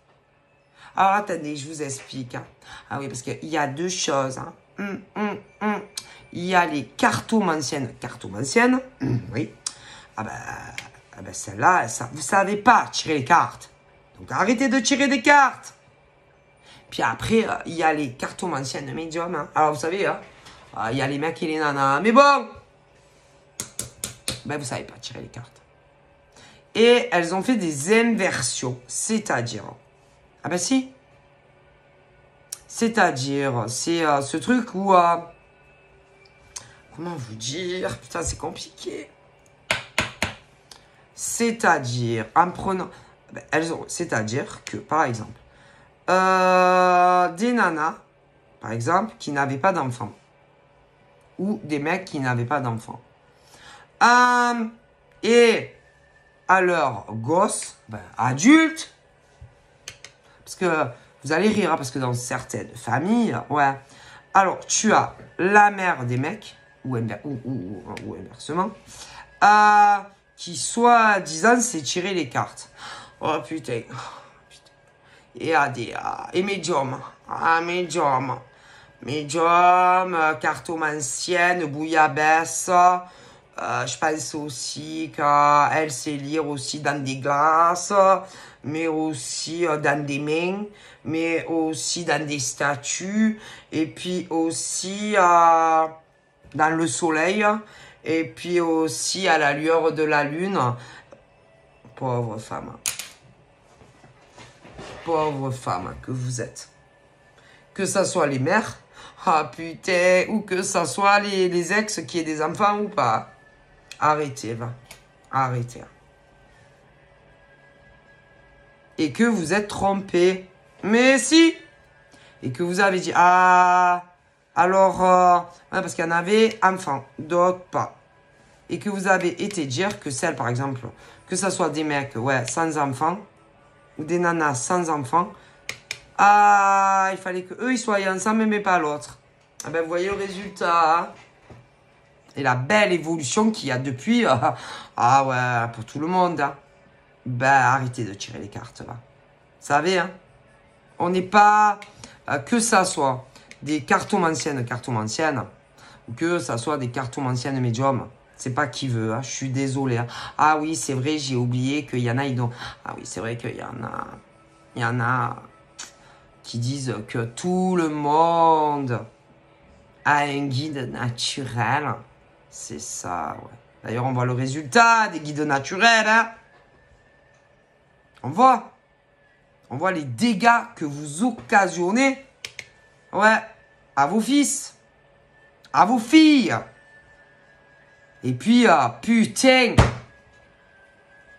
Alors attendez, je vous explique. Ah oui, parce qu'il y a deux choses. Il y a les cartomanciennes. Cartomanciennes, oui. Ah ben celle-là, vous savez pas tirer les cartes. Donc arrêtez de tirer des cartes. Puis après, il y a les cartomanciennes médiums. Alors vous savez, il y a les mecs et les nanas. Mais bon, ben vous savez pas tirer les cartes. Et elles ont fait des inversions. C'est-à-dire, ah ben si. C'est-à-dire, c'est ce truc où, comment vous dire? Putain, c'est compliqué. C'est-à-dire, en prenant, ben, c'est-à-dire que, par exemple, des nanas, par exemple, qui n'avaient pas d'enfants. Ou des mecs qui n'avaient pas d'enfants. Et à leurs gosses, ben, adultes, parce que vous allez rire, parce que dans certaines familles, ouais. Alors, tu as la mère des mecs, ou inversement, qui soi-disant sait tirer les cartes. Oh putain. Et médium. Ah, médium. Médium, cartomancienne, bouillabaisse. Je pense aussi qu'elle sait lire aussi dans des glaces, mais aussi dans des mains, mais aussi dans des statues, et puis aussi dans le soleil, et puis aussi à la lueur de la lune. Pauvre femme. Pauvre femme que vous êtes. Que ça soit les mères, ah putain, ou que ça soit les ex qui aient des enfants ou pas. Arrêtez, va. Arrêtez. Et que vous êtes trompé. Mais si. Et que vous avez dit, alors, parce qu'il y en avait enfants, d'autres pas. Et que vous avez été dire que celles, par exemple, que ça soit des mecs, ouais, sans enfants, ou des nanas sans enfants, il fallait que eux ils soient ensemble, mais pas l'autre. Ah ben, vous voyez le résultat, hein? Et la belle évolution qu'il y a depuis, ouais, pour tout le monde, hein. Ben, arrêtez de tirer les cartes, là. Vous savez, hein, on n'est pas, que ça soit des cartomanciennes, ou que ça soit des cartomanciennes médiums. C'est pas qui veut, hein, je suis désolé. Hein. Ah oui, c'est vrai, j'ai oublié qu'il y en a, ah oui, c'est vrai qu'il y en a qui disent que tout le monde a un guide naturel. C'est ça, ouais. D'ailleurs, on voit le résultat des guides naturels, hein. On voit les dégâts que vous occasionnez, ouais, à vos fils, à vos filles. Et puis, putain.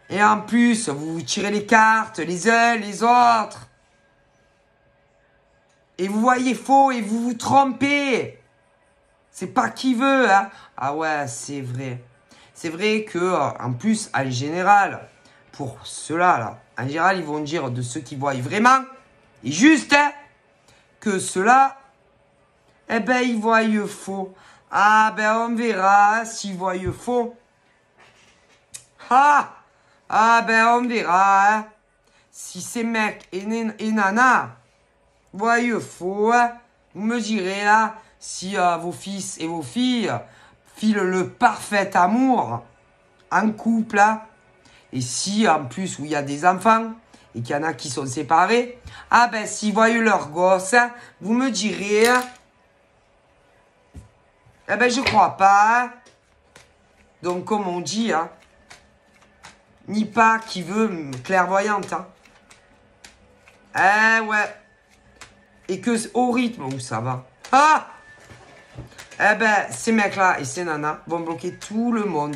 Et en plus, vous tirez les cartes les uns les autres. Et vous voyez faux et vous vous trompez. C'est pas qui veut, hein. Ah ouais, c'est vrai. C'est vrai que, en plus, en général, pour ceux-là, là, en général, ils vont dire de ceux qui voient vraiment, et juste, hein, que ceux-là, eh ben, ils voient faux. Ah, ben, on verra s'ils voient faux. Ah, ben, on verra, hein, si ces mecs et nanas voient faux, hein, vous me direz, là, si vos fils et vos filles filent le parfait amour en couple, hein, et si en plus où il y a des enfants, et qu'il y en a qui sont séparés. Ah ben, s'ils voient leur gosse, vous me direz... Eh ben, je crois pas. Donc, comme on dit, hein, ni pas qui veut clairvoyante. Hein. Eh ouais. Et que au rythme où ça va. Ah! Eh ben, ces mecs-là et ces nanas vont bloquer tout le monde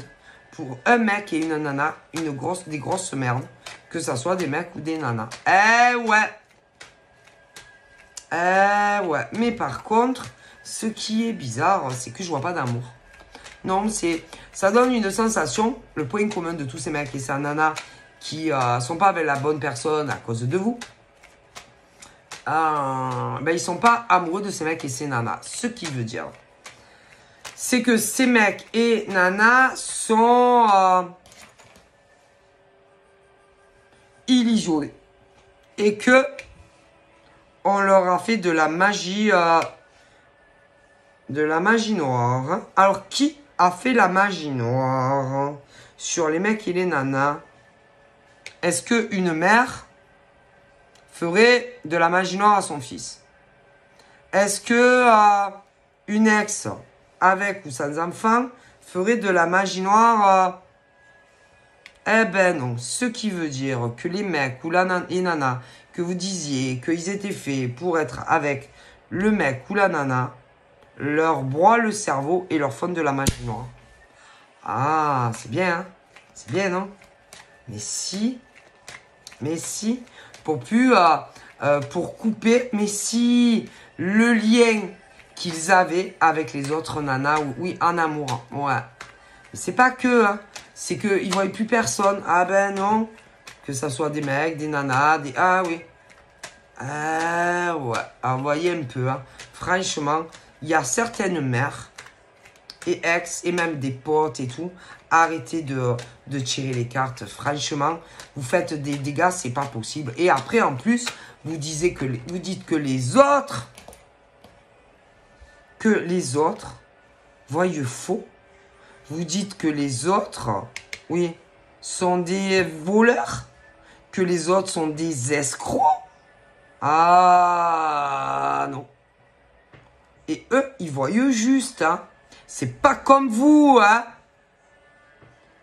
pour un mec et une nana, des grosses merdes. Que ça soit des mecs ou des nanas. Eh ouais. Eh ouais. Mais par contre, ce qui est bizarre, c'est que je vois pas d'amour. Non, ça donne une sensation, le point commun de tous ces mecs et ces nanas qui sont pas avec la bonne personne à cause de vous. Ben, ils sont pas amoureux de ces mecs et ces nanas. Ce qui veut dire, c'est que ces mecs et nanas sont illusionnés. Et que on leur a fait de la magie noire. Hein. Alors, qui a fait la magie noire sur les mecs et les nanas? Est-ce qu'une mère ferait de la magie noire à son fils? Est-ce que une ex avec ou sans enfant ferait de la magie noire Eh ben non. Ce qui veut dire que les mecs ou les nanas que vous disiez qu'ils étaient faits pour être avec le mec ou la nana leur broie le cerveau et leur font de la magie noire. Ah, c'est bien, hein? C'est bien, non? Mais si, pour couper, mais si, le lien qu'ils avaient avec les autres nanas, oui, en amour, ouais. Mais c'est pas que, hein, c'est qu'ils voient plus personne. Ah ben non, que ça soit des mecs, des nanas, ah oui. Ah ouais, ah, voyez un peu, hein. Franchement, il y a certaines mères et ex et même des potes et tout. Arrêtez de tirer les cartes. Franchement, vous faites des dégâts, c'est pas possible. Et après, en plus, vous dites que les autres voient faux. Vous dites que les autres, oui, sont des voleurs. Que les autres sont des escrocs. Ah non. Et eux, ils voient juste, hein. C'est pas comme vous, hein.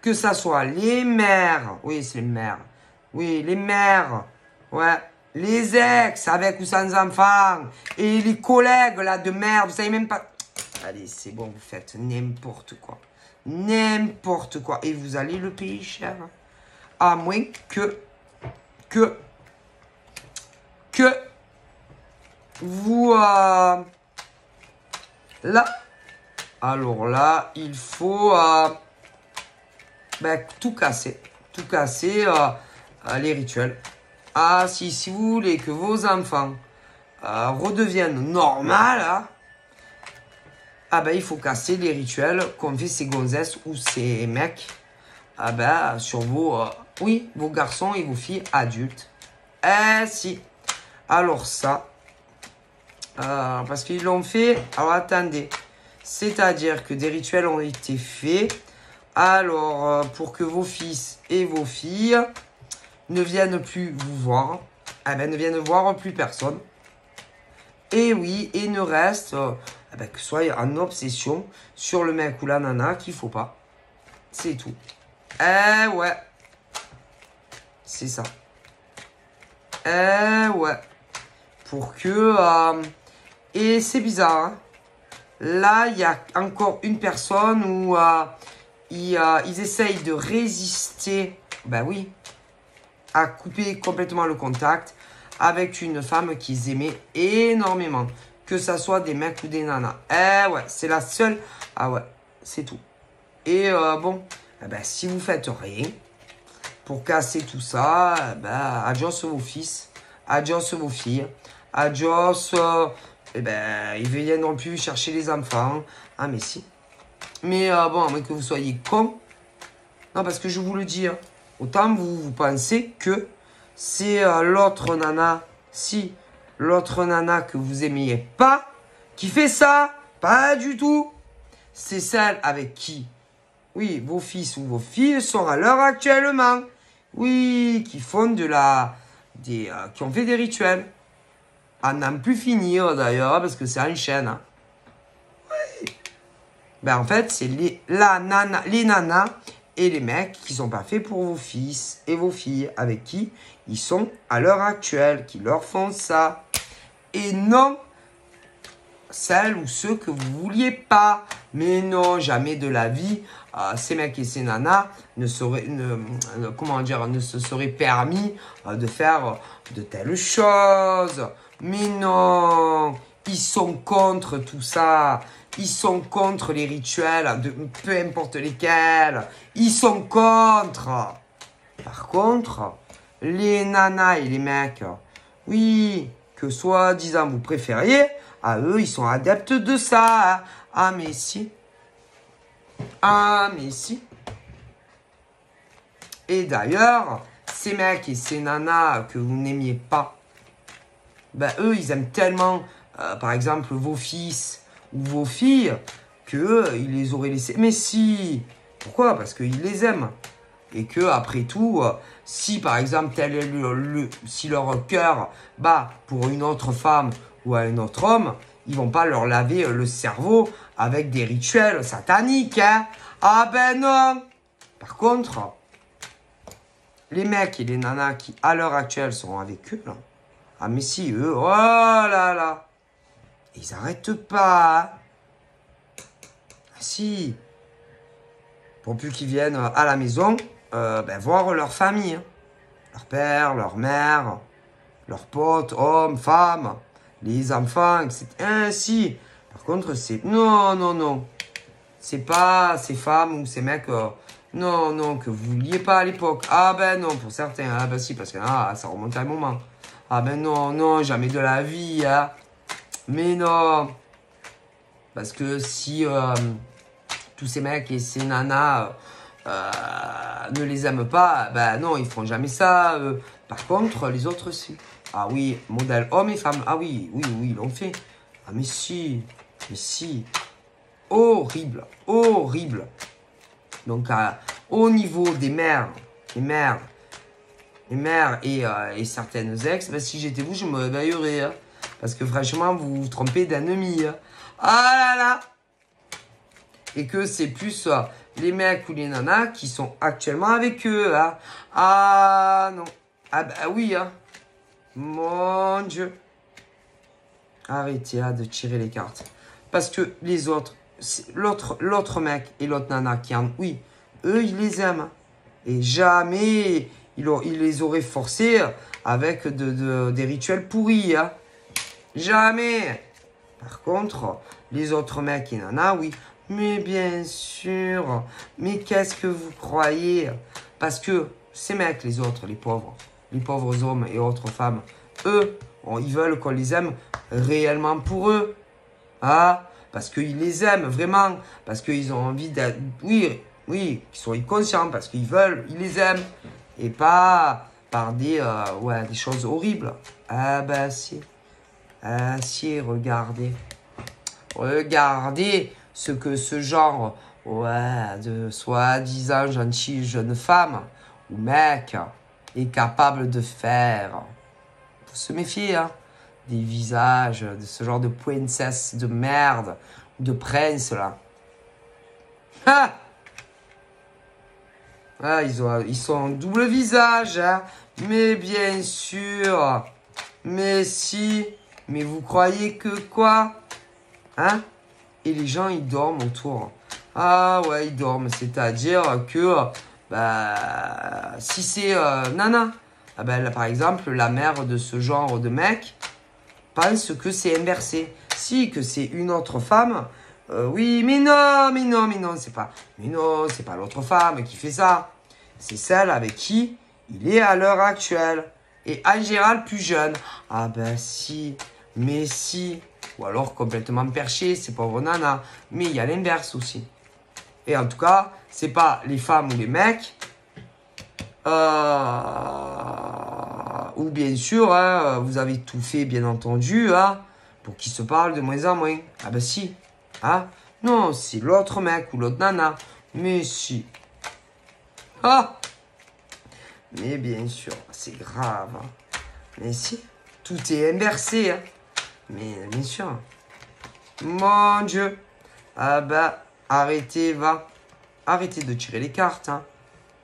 Que ça soit les mères. Oui, c'est les mères. Oui, les mères. Ouais. Les ex, avec ou sans enfants. Et les collègues, là, de merde. Vous savez même pas... Allez, c'est bon, vous faites n'importe quoi. N'importe quoi. Et vous allez le payer cher. Hein. À moins que vous... là... Alors là, il faut tout casser. Tout casser, les rituels. Ah, si vous voulez que vos enfants redeviennent normales, hein, ah ben, il faut casser les rituels qu'ont fait ces gonzesses ou ces mecs sur vos garçons et vos filles adultes. Eh si. Alors ça, parce qu'ils l'ont fait. Alors attendez. C'est-à-dire que des rituels ont été faits. Alors, pour que vos fils et vos filles ne viennent plus vous voir. Ne viennent voir plus personne. Et oui, et ne reste que soit en obsession sur le mec ou la nana qu'il faut pas. C'est tout. Eh ouais. C'est ça. Eh ouais. Pour que... et c'est bizarre, hein. Là, il y a encore une personne où ils essayent de résister, oui, à couper complètement le contact avec une femme qu'ils aimaient énormément. Que ça soit des mecs ou des nanas. Eh ouais, c'est la seule. Ah ouais, c'est tout. Et si vous faites rien pour casser tout ça, adios vos fils, adios vos filles, adios... ils viendront plus chercher les enfants. Ah, mais si. Mais à moins que vous soyez con. Non, parce que je vous le dis. Hein, autant vous pensez que c'est l'autre nana. Si l'autre nana que vous aimiez pas, qui fait ça. Pas du tout. C'est celle avec qui, oui, vos fils ou vos filles sont à l'heure actuellement. Oui, qui font de la qui ont fait des rituels. À n'en plus finir d'ailleurs, parce que c'est en chaîne. Hein. Oui. Ben, en fait, c'est les nanas et les mecs qui sont pas faits pour vos fils et vos filles, avec qui ils sont à l'heure actuelle, qui leur font ça. Et non celles ou ceux que vous vouliez pas. Mais non, jamais de la vie, ces mecs et ces nanas ne se seraient permis de faire de telles choses. Mais non, ils sont contre tout ça. Ils sont contre les rituels, peu importe lesquels. Ils sont contre. Par contre, les nanas et les mecs, oui, que soi-disant vous préfériez, à eux, ils sont adeptes de ça. Ah, mais si. Ah, mais si. Et d'ailleurs, ces mecs et ces nanas que vous n'aimiez pas, ben eux, ils aiment tellement, par exemple, vos fils ou vos filles, que ils les auraient laissés. Mais si. Pourquoi? Parce qu'ils les aiment. Et que, après tout, si par exemple, si leur cœur bat pour une autre femme ou à un autre homme, ils vont pas leur laver le cerveau avec des rituels sataniques. Hein. Ah ben non. Par contre, les mecs et les nanas qui, à l'heure actuelle, seront avec eux, là, ah mais si, eux, oh là là, ils arrêtent pas. Hein. Ah si. Pour plus qu'ils viennent à la maison, voir leur famille. Hein. Leur père, leur mère, leurs potes, hommes, femmes, les enfants, etc. Ainsi. Par contre, c'est... Non, non, non. C'est pas ces femmes ou ces mecs... non, non, que vous vouliez pas à l'époque. Ah ben non, pour certains. Ah ben si, parce que ça remonte à un moment. Ah ben non, non, jamais de la vie. Hein. Mais non. Parce que si tous ces mecs et ces nanas... ne les aiment pas, ben non, ils feront jamais ça. Par contre, les autres, si. Ah oui, modèle homme et femme. Ah oui, oui, oui, ils l'ont fait. Ah mais si, mais si. Horrible, horrible. Donc, au niveau des mères, et certaines ex, ben, si j'étais vous, je me réveillerais. Hein, parce que franchement, vous vous trompez d'ennemi. Hein. Ah là là. Et que c'est plus... les mecs ou les nanas qui sont actuellement avec eux. Hein. Ah non. Ah bah oui. Hein. Mon Dieu. Arrêtez de tirer les cartes. Parce que les autres, l'autre mec et l'autre nana qui en... Oui, eux, ils les aiment. Et jamais ils les auraient forcés avec des rituels pourris. Hein. Jamais. Par contre, les autres mecs et nanas, oui. Mais bien sûr, mais qu'est-ce que vous croyez? Parce que ces mecs, les autres, les pauvres hommes et autres femmes, eux, ils veulent qu'on les aime réellement pour eux. Ah, parce qu'ils les aiment vraiment, parce qu'ils ont envie d'être... Oui, oui, qu'ils soient conscients, parce qu'ils les aiment. Et pas par des choses horribles. Ah ben si. Ah si, regardez. Regardez ce que ce genre de soi-disant gentille jeune femme ou mec est capable de faire. Faut se méfier, hein, des visages de ce genre de princesse de merde ou de prince là. Ah, ah ils sont en double visage, hein. Mais bien sûr. Mais si. Mais vous croyez que quoi? Hein? Et les gens, ils dorment autour. Ah ouais, ils dorment. C'est-à-dire que, si c'est nana, là, par exemple, la mère de ce genre de mec pense que c'est inversé. Si, que c'est une autre femme, oui, mais non, c'est pas l'autre femme qui fait ça. C'est celle avec qui il est à l'heure actuelle. Et en général, plus jeune. Ah ben si, mais si... Ou alors complètement perché, c'est pauvre nana. Mais il y a l'inverse aussi. Et en tout cas, c'est pas les femmes ou les mecs. Ou bien sûr, hein, vous avez tout fait, bien entendu, hein, pour qu'ils se parlent de moins en moins. Ah ben si. Hein? Non, c'est l'autre mec ou l'autre nana. Mais si. Ah! Mais bien sûr, c'est grave. Mais si, tout est inversé. Hein. Mais bien sûr. Mon Dieu. Ah bah, arrêtez, va. Arrêtez de tirer les cartes. Hein.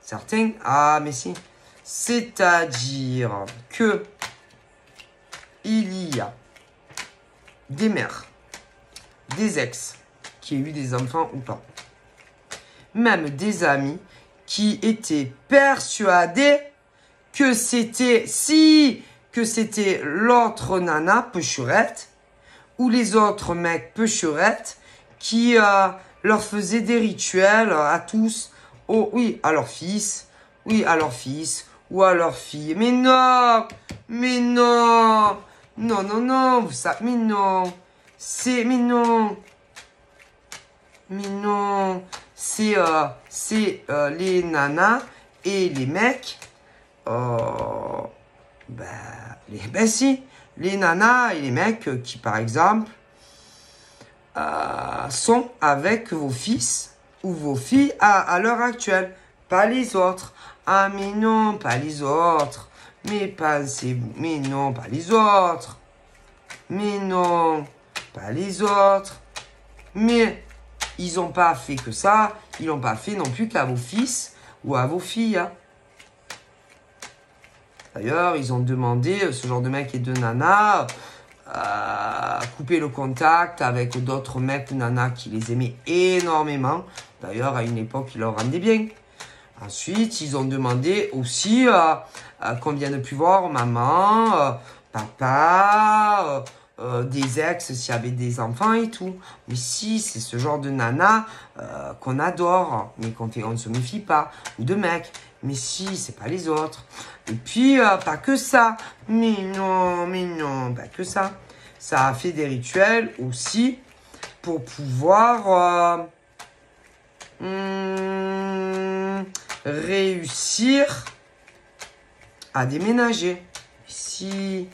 Certains, ah mais si. C'est-à-dire que il y a des mères, des ex qui ont eu des enfants ou pas. Même des amis qui étaient persuadés que c'était l'autre nana peucherette ou les autres mecs peucherettes qui leur faisaient des rituels à tous, oui, à leur fils, oui, à leur fils ou à leur fille. Mais non, non, vous savez, mais non, mais non, c'est les nanas et les mecs, si, les nanas et les mecs qui, par exemple, sont avec vos fils ou vos filles à l'heure actuelle, pas les autres. Ah, mais non, pas les autres. Mais non, pas les autres. Mais non, pas les autres. Mais ils n'ont pas fait que ça. Ils n'ont pas fait non plus qu'à vos fils ou à vos filles. Hein. D'ailleurs, ils ont demandé, ce genre de mec et de nana, couper le contact avec d'autres mecs ou nanas qui les aimaient énormément. D'ailleurs, à une époque, ils leur rendaient bien. Ensuite, ils ont demandé aussi qu'on vienne plus voir maman, papa, des ex s'il y avait des enfants et tout. Mais si, c'est ce genre de nana qu'on adore, mais on ne se méfie pas. Ou de mecs. Mais si, c'est pas les autres. Et puis, pas que ça. Mais non, pas que ça. Ça a fait des rituels aussi pour pouvoir réussir à déménager. Si,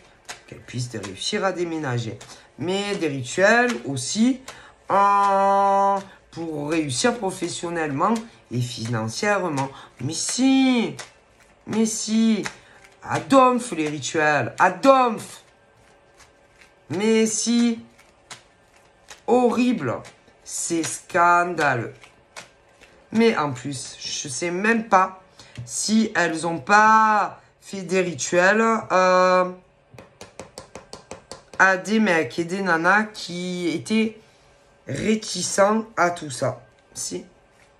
qu'elle puisse réussir à déménager. Mais des rituels aussi pour réussir professionnellement et financièrement. Mais si, à Donf les rituels, à Donf. Mais si, horrible, c'est scandaleux. Mais en plus, je sais même pas si elles ont pas fait des rituels à des mecs et des nanas qui étaient réticents à tout ça. Si.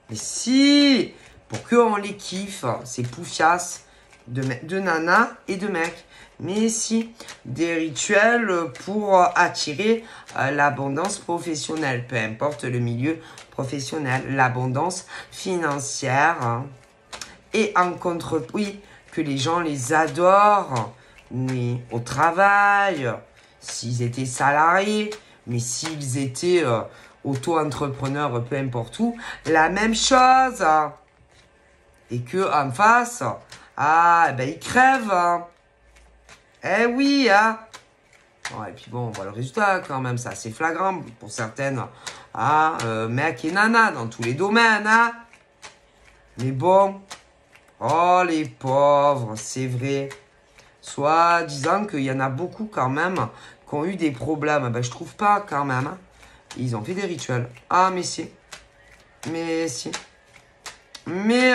Mais si, pour qu'on les kiffe, ces poufiasses de nanas et de mecs. Mais si, des rituels pour attirer l'abondance professionnelle, peu importe le milieu professionnel, l'abondance financière. Hein. Et en contrepartie, que les gens les adorent, mais au travail, s'ils étaient salariés, mais s'ils étaient auto-entrepreneurs, peu importe où, la même chose. Et que en face, ils crèvent. Hein. Eh oui, hein. Bon, et puis bon, on voit le résultat quand même, c'est assez flagrant pour certaines. Mecs et nanas dans tous les domaines, hein. Mais bon, oh les pauvres, c'est vrai. Soit disant qu'il y en a beaucoup quand même qui ont eu des problèmes. Ben, je trouve pas quand même. Hein. Ils ont fait des rituels. Ah, mais si. Mais si. Mais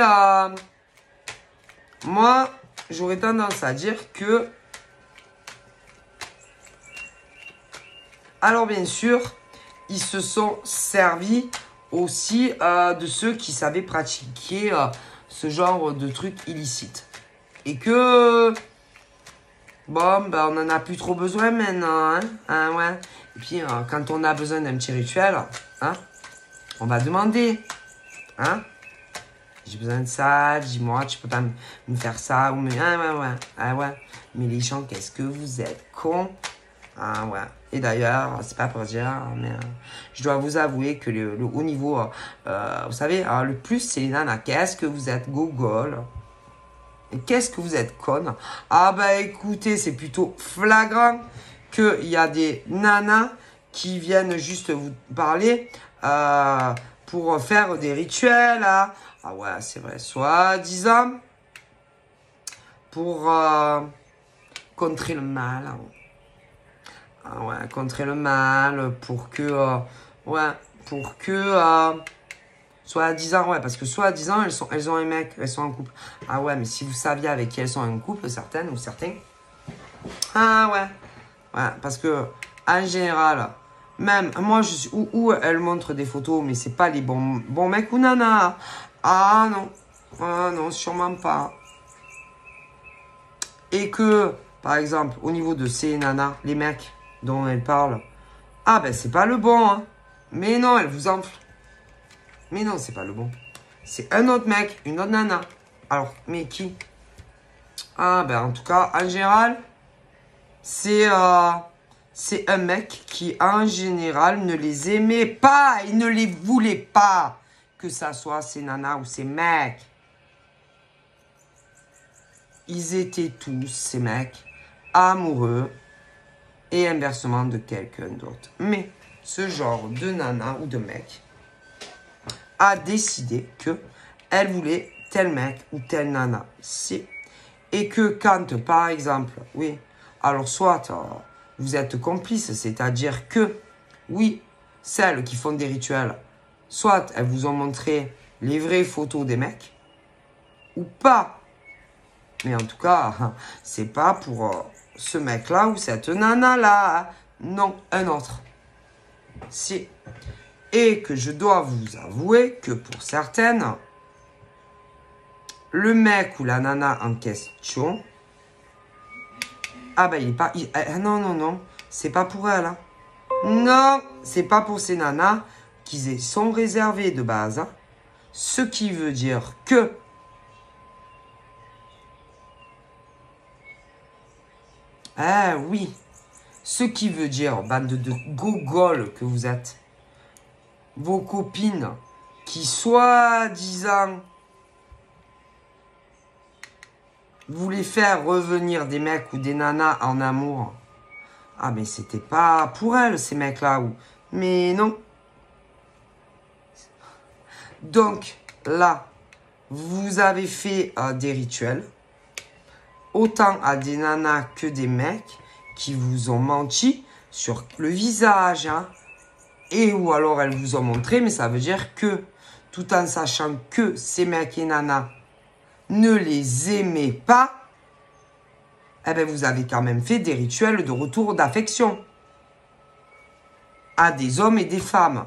moi, j'aurais tendance à dire que... Alors bien sûr, ils se sont servis aussi de ceux qui savaient pratiquer ce genre de trucs illicites. Et que... Bon, on n'en a plus trop besoin maintenant, hein, ouais. Et puis, quand on a besoin d'un petit rituel, hein, on va demander, hein. J'ai besoin de ça, dis-moi, tu peux pas me faire ça, ou ouais. Mais les gens, qu'est-ce que vous êtes cons, ah ouais. Et d'ailleurs, c'est pas pour dire, mais je dois vous avouer que le haut niveau, vous savez, le plus, c'est les nanas. Qu'est-ce que vous êtes gogol? Et qu'est-ce que vous êtes conne? Ah bah écoutez, c'est plutôt flagrant qu'il y a des nanas qui viennent juste vous parler pour faire des rituels. Hein. Ah ouais, c'est vrai. Soi-disant, pour contrer le mal. Ah ouais, contrer le mal pour que... ouais, pour que... soi-disant, ouais, parce que soi-disant, elles ont un mec, elles sont en couple. Ah ouais, mais si vous saviez avec qui elles sont en couple, certaines ou certains. Ah ouais, ouais, parce que, en général, même, moi, je suis, où elles montrent des photos, mais c'est pas les bons mecs ou nanas. Ah non, sûrement pas. Et que, par exemple, au niveau de ces nanas, les mecs dont elles parlent, ah ben c'est pas le bon, hein. Mais non, elles vous enflent. Mais non, c'est pas le bon. C'est un autre mec, une autre nana. Alors, mais qui? Ah ben en tout cas, en général, c'est un mec qui en général ne les aimait pas. Il ne les voulait pas. Que ça soit ces nanas ou ces mecs. Ils étaient tous, ces mecs, amoureux et inversement de quelqu'un d'autre. Mais ce genre de nana ou de mec a décidé que elle voulait tel mec ou telle nana. Et que quand, par exemple, oui, alors soit vous êtes complice, c'est-à-dire que, oui, celles qui font des rituels, soit elles vous ont montré les vraies photos des mecs, ou pas. Mais en tout cas, c'est pas pour ce mec-là ou cette nana-là. Non, un autre. Si. Et que je dois vous avouer que pour certaines, le mec ou la nana en question, ah ben il est pas... non, c'est pas pour elle. Hein. Non, c'est pas pour ces nanas qui sont réservées de base. Hein. Ce qui veut dire que... Ah oui. Ce qui veut dire, bande de gogoles que vous êtes, vos copines qui, soi-disant, voulaient faire revenir des mecs ou des nanas en amour. Ah, mais c'était pas pour elles, ces mecs-là. Mais non. Donc, là, vous avez fait des rituels. Autant à des nanas que des mecs qui vous ont menti sur le visage. Hein. Et ou alors elles vous ont montré, mais ça veut dire que, tout en sachant que ces mecs et nanas ne les aimaient pas, eh bien vous avez quand même fait des rituels de retour d'affection à des hommes et des femmes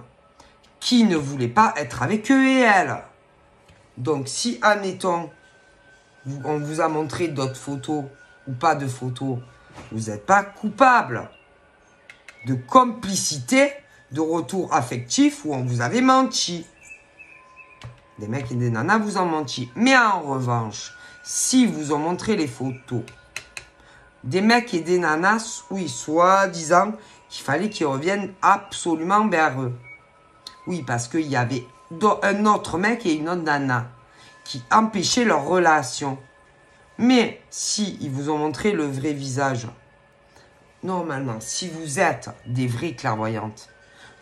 qui ne voulaient pas être avec eux et elles. Donc si, admettons, on vous a montré d'autres photos ou pas de photos, vous n'êtes pas coupable de complicité de retour affectif où on vous avait menti. Des mecs et des nanas vous ont menti. Mais en revanche, si vous ont montré les photos des mecs et des nanas, oui, soi-disant qu'il fallait qu'ils reviennent absolument vers eux. Oui, parce qu'il y avait un autre mec et une autre nana qui empêchaient leur relation. Mais si ils vous ont montré le vrai visage, normalement, si vous êtes des vraies clairvoyantes,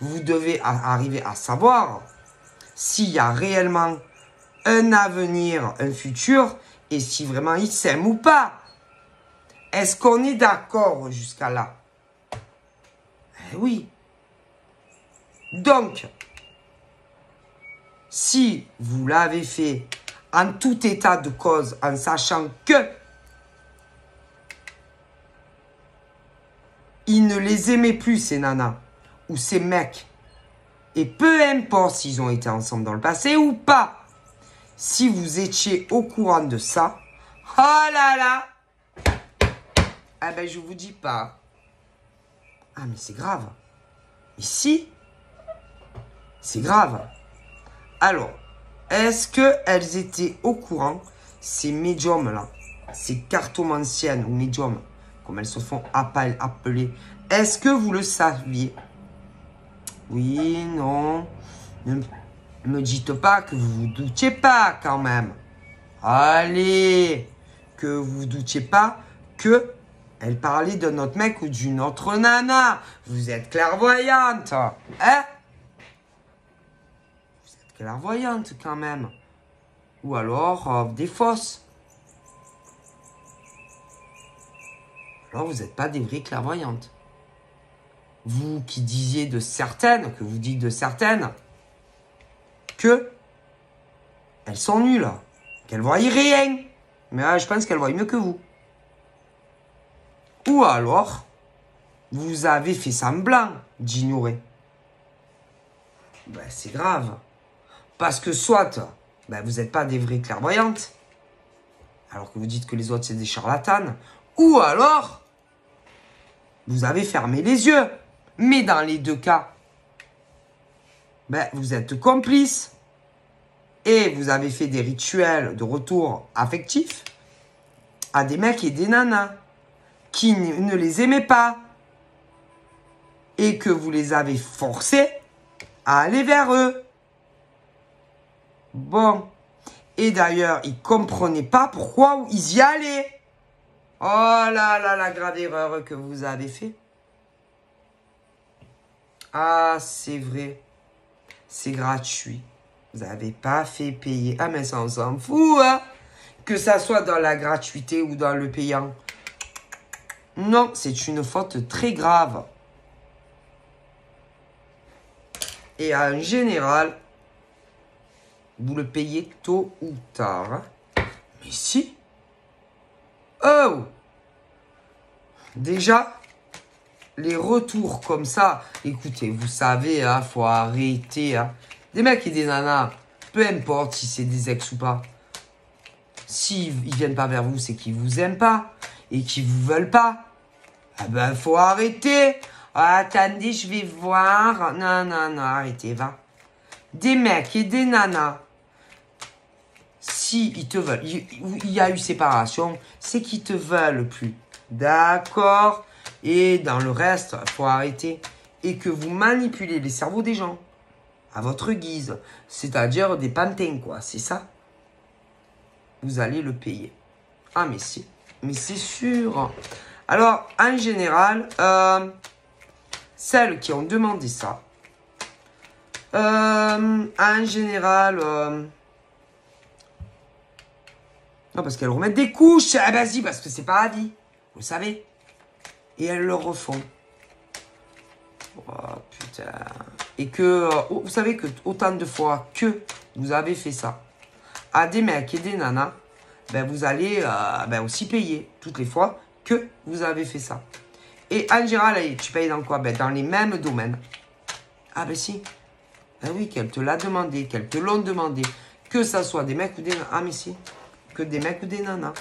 vous devez arriver à savoir s'il y a réellement un avenir, un futur, et si vraiment ils s'aiment ou pas. Est-ce qu'on est d'accord jusqu'à là? Eh oui. Donc, si vous l'avez fait en tout état de cause, en sachant que ils ne les aimaient plus, ces nanas, ou ces mecs, et peu importe s'ils ont été ensemble dans le passé ou pas, si vous étiez au courant de ça, oh là là, ah ben je vous dis pas. Ah mais c'est grave. Ici, c'est grave. Alors, est-ce qu'elles étaient au courant, ces médiums-là, ces cartomanciennes ou médiums, comme elles se font appeler, est-ce que vous le saviez? Oui, non. Ne me dites pas que vous vous doutiez pas quand même. Allez, que vous vous doutiez pas que elle parlait d'un autre mec ou d'une autre nana. Vous êtes clairvoyante. Hein? Vous êtes clairvoyante quand même. Ou alors des fausses. alors vous n'êtes pas des vraies clairvoyantes. Vous qui disiez de certaines, que vous dites de certaines, que elles sont nulles, qu'elles voient rien. Mais là, je pense qu'elles voient mieux que vous. Ou alors, vous avez fait semblant d'ignorer. Ben, c'est grave. Parce que soit, ben, vous n'êtes pas des vraies clairvoyantes, alors que vous dites que les autres, c'est des charlatanes. Ou alors, vous avez fermé les yeux. Mais dans les deux cas, ben, vous êtes complices. Et vous avez fait des rituels de retour affectif à des mecs et des nanas qui ne les aimaient pas. Et que vous les avez forcés à aller vers eux. Bon. Et d'ailleurs, ils ne comprenaient pas pourquoi ils y allaient. Oh là là, la grave erreur que vous avez fait. Ah, c'est vrai. C'est gratuit. Vous n'avez pas fait payer. Ah, mais ça, on s'en fout, hein. Que ça soit dans la gratuité ou dans le payant. Non, c'est une faute très grave. Et en général, vous le payez tôt ou tard. Hein. Mais si. Oh. Déjà, les retours comme ça. Écoutez, vous savez, hein, faut arrêter. Hein. Des mecs et des nanas, peu importe si c'est des ex ou pas. S'ils ne viennent pas vers vous, c'est qu'ils vous aiment pas. Et qu'ils vous veulent pas. Ah ben, faut arrêter. Ah, attendez, je vais voir. Non, non, non, arrêtez, va. Des mecs et des nanas, si ils te veulent, il y a eu séparation, c'est qu'ils te veulent plus. D'accord? Et dans le reste, il faut arrêter. Et que vous manipulez les cerveaux des gens à votre guise. C'est-à-dire des pantins, quoi. C'est ça? Vous allez le payer. Ah, mais si. Mais c'est sûr. Alors, en général, celles qui ont demandé ça, en général, non, parce qu'elles remettent des couches. Ah, bah si, parce que c'est pas à vie. Vous savez. Et elles le refont. Oh, putain. Et que, vous savez que autant de fois que vous avez fait ça à des mecs et des nanas, ben vous allez ben aussi payer toutes les fois que vous avez fait ça. Et en général, tu payes dans quoi? Ben dans les mêmes domaines. Ah ben si. Ben oui, qu'elles te l'ont demandé, qu'elles te l'ont demandé. Que ça soit des mecs ou des nanas. Ah mais si. Que des mecs ou des nanas.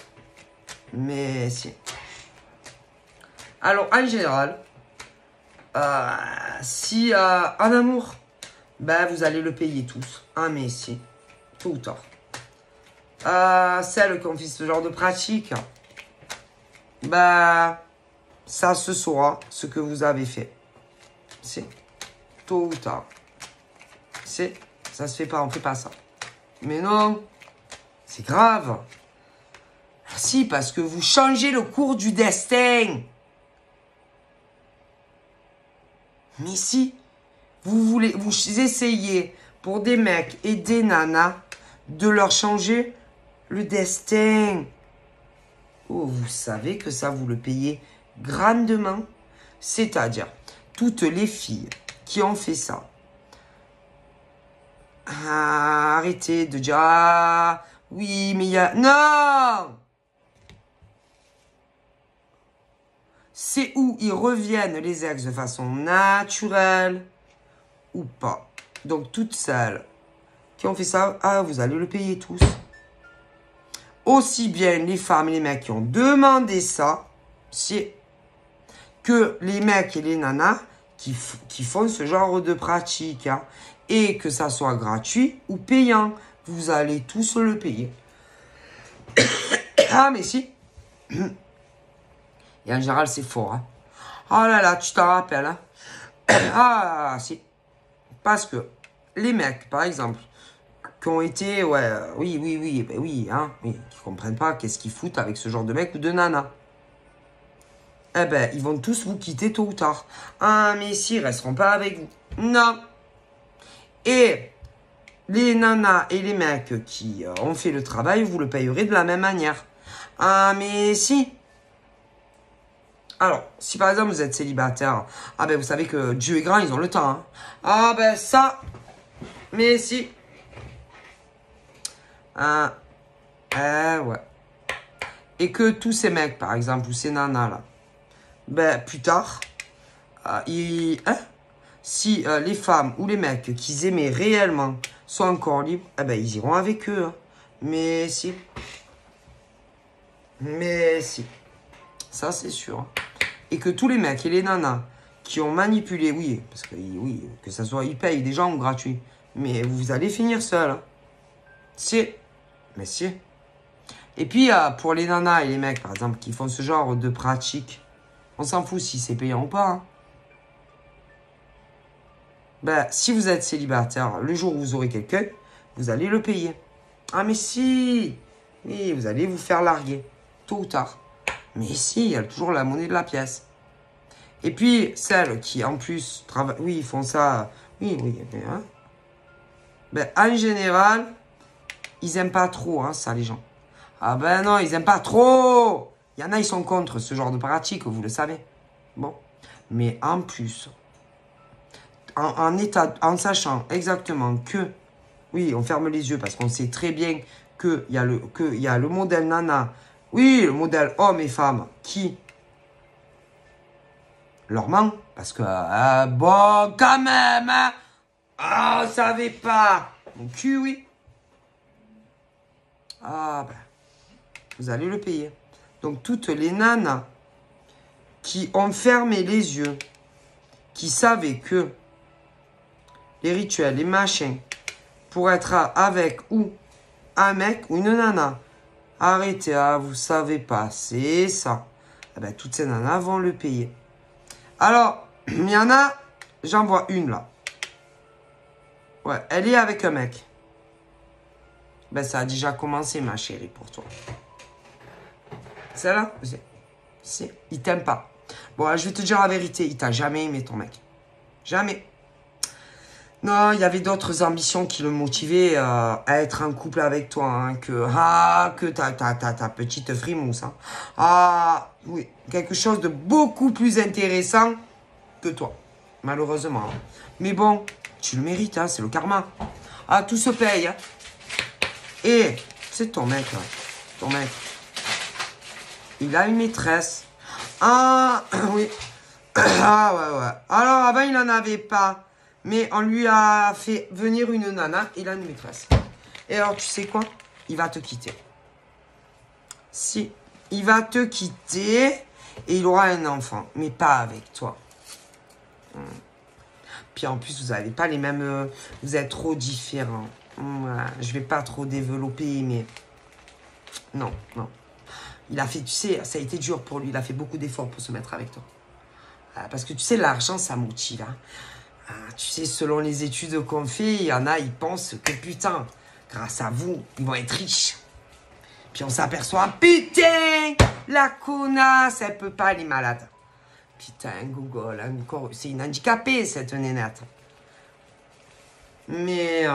Mais si. Alors en général, si en amour, ben vous allez le payer tous. Ah mais si. Tôt ou tard. Celles qui ont fait ce genre de pratique, bah, ça se saura ce que vous avez fait. C'est tôt ou tard. C'est, ça se fait pas, on fait pas ça. Mais non, c'est grave. Si, parce que vous changez le cours du destin. Mais si, vous essayez pour des mecs et des nanas de leur changer le destin. Oh, vous savez que ça, vous le payez grandement. C'est-à-dire, toutes les filles qui ont fait ça, arrêtez de dire, ah, oui, mais il y a... Non! C'est où ils reviennent, les ex, de façon naturelle ou pas. Donc, toutes celles qui ont fait ça, ah, vous allez le payer tous. Aussi bien les femmes et les mecs qui ont demandé ça, c'est que les mecs et les nanas qui font ce genre de pratique. Hein, et que ça soit gratuit ou payant. Vous allez tous le payer. Ah, mais si. Et en général, c'est fort. Hein. Oh là là, tu t'en rappelles. Hein. Ah, si. Parce que les mecs, par exemple, qui ont été, ouais, oui, hein, oui, qui comprennent pas qu'est-ce qu'ils foutent avec ce genre de mec ou de nana. Eh ben, ils vont tous vous quitter tôt ou tard. Ah, mais si, ils resteront pas avec vous. Non. Et les nanas et les mecs qui ont fait le travail, vous le payerez de la même manière. Ah, mais si. Alors, si par exemple vous êtes célibataire, ah ben vous savez que Dieu est grand, ils ont le temps. Hein. Ah ben ça, mais si. Ah, ouais. Et que tous ces mecs, par exemple, ou ces nanas là, ben plus tard, si les femmes ou les mecs qu'ils aimaient réellement sont encore libres, eh ben ils iront avec eux. Hein. Mais si. Mais si. Ça c'est sûr. Hein. Et que tous les mecs et les nanas qui ont manipulé, oui, parce que oui, que ça soit, ils payent des gens gratuits, mais vous allez finir seul. Hein. Si. Mais si. Et puis, pour les nanas et les mecs, par exemple, qui font ce genre de pratique, on s'en fout si c'est payant ou pas. Hein. Ben, si vous êtes célibataire, le jour où vous aurez quelqu'un, vous allez le payer. Ah, mais si. Oui, vous allez vous faire larguer, tôt ou tard. Mais si, il y a toujours la monnaie de la pièce. Et puis, celles qui, en plus, travaillent... Oui, ils font ça... Oui, hein. Ben, en général, ils aiment pas trop, hein, ça, les gens. Ah ben non, ils aiment pas trop. Il y en a, ils sont contre ce genre de pratique, vous le savez. Bon. Mais en plus, en sachant exactement que... Oui, on ferme les yeux parce qu'on sait très bien qu'il y a le modèle nana... Oui, le modèle homme et femme qui leur ment. Parce que, bon, quand même, hein. Ah, on savait pas. Mon cul, oui. Ah, ben, vous allez le payer. Donc, toutes les nanas qui ont fermé les yeux, qui savaient que les rituels, les machins, pour être avec ou un mec ou une nana, arrêtez, vous savez pas, c'est ça. Eh ben, toutes ces nanas vont le payer. Alors, il y en a, j'en vois une là. Ouais, elle est avec un mec. Ben, ça a déjà commencé, ma chérie, pour toi. Celle-là, il t'aime pas. Bon, je vais te dire la vérité, il t'a jamais aimé, ton mec. Jamais. Non, il y avait d'autres ambitions qui le motivaient à être en couple avec toi. Hein, que ta petite frimousse. Hein. Ah, oui, quelque chose de beaucoup plus intéressant que toi. Malheureusement. Mais bon, tu le mérites, hein, c'est le karma. Ah, tout se paye. Hein. Et c'est ton mec, là. Ton mec. Il a une maîtresse. Ah, oui. Ah, ouais. Alors, avant, il n'en avait pas. Mais on lui a fait venir une nana. Il a une maîtresse. Et alors, tu sais quoi? Il va te quitter. Si. Il va te quitter. Et il aura un enfant. Mais pas avec toi. Puis en plus, vous n'avez pas les mêmes... vous êtes trop différents. Voilà. Je vais pas trop développer, mais... Non. Il a fait, tu sais, ça a été dur pour lui. Il a fait beaucoup d'efforts pour se mettre avec toi. Parce que tu sais, l'argent, ça motive. Hein. Tu sais, selon les études qu'on fait, il y en a, ils pensent que putain, grâce à vous, ils vont être riches. Puis on s'aperçoit, putain, la connasse, elle peut pas, elle est malade. Putain, Google, encore, c'est une handicapée, cette nénette. Mais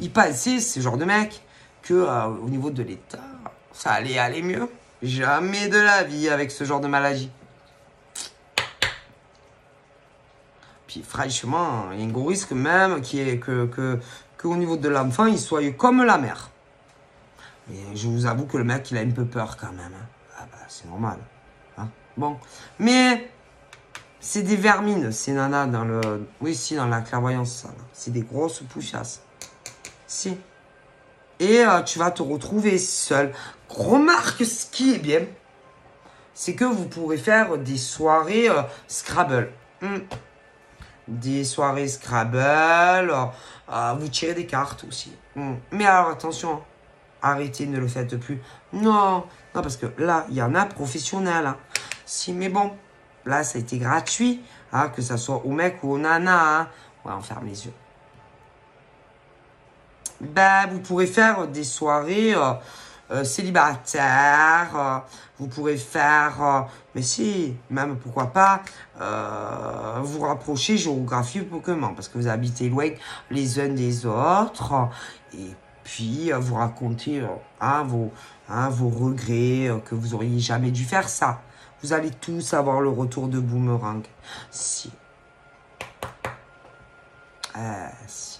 il pensait, ce genre de mec, que au niveau de l'État, ça allait aller mieux. Jamais de la vie avec ce genre de maladie. Puis franchement, il y a un gros risque même qu'au niveau de l'enfant, il soit comme la mère. Et je vous avoue que le mec, il a un peu peur quand même. Hein. Ah bah, c'est normal. Hein. Bon. Mais c'est des vermines, ces nanas dans le... Oui, si, dans la clairvoyance, ça. C'est des grosses pouchasses. Si. Et tu vas te retrouver seul. Remarque, ce qui est bien, c'est que vous pourrez faire des soirées Scrabble. Des soirées Scrabble. Vous tirez des cartes aussi. Mais alors, attention. Arrêtez, ne le faites plus. Non, parce que là, il y en a professionnels. Hein. Si, mais bon, là, ça a été gratuit. Hein, que ça soit au mec ou au nana. Hein. Ouais, on ferme les yeux. Ben, vous pourrez faire des soirées célibataires. Vous pourrez faire... mais si, même pourquoi pas, vous rapprocher géographiquement. Parce que vous habitez loin les uns des autres. Et puis, vous raconter vos regrets, que vous auriez jamais dû faire ça. vous allez tous avoir le retour de boomerang. Si. Si.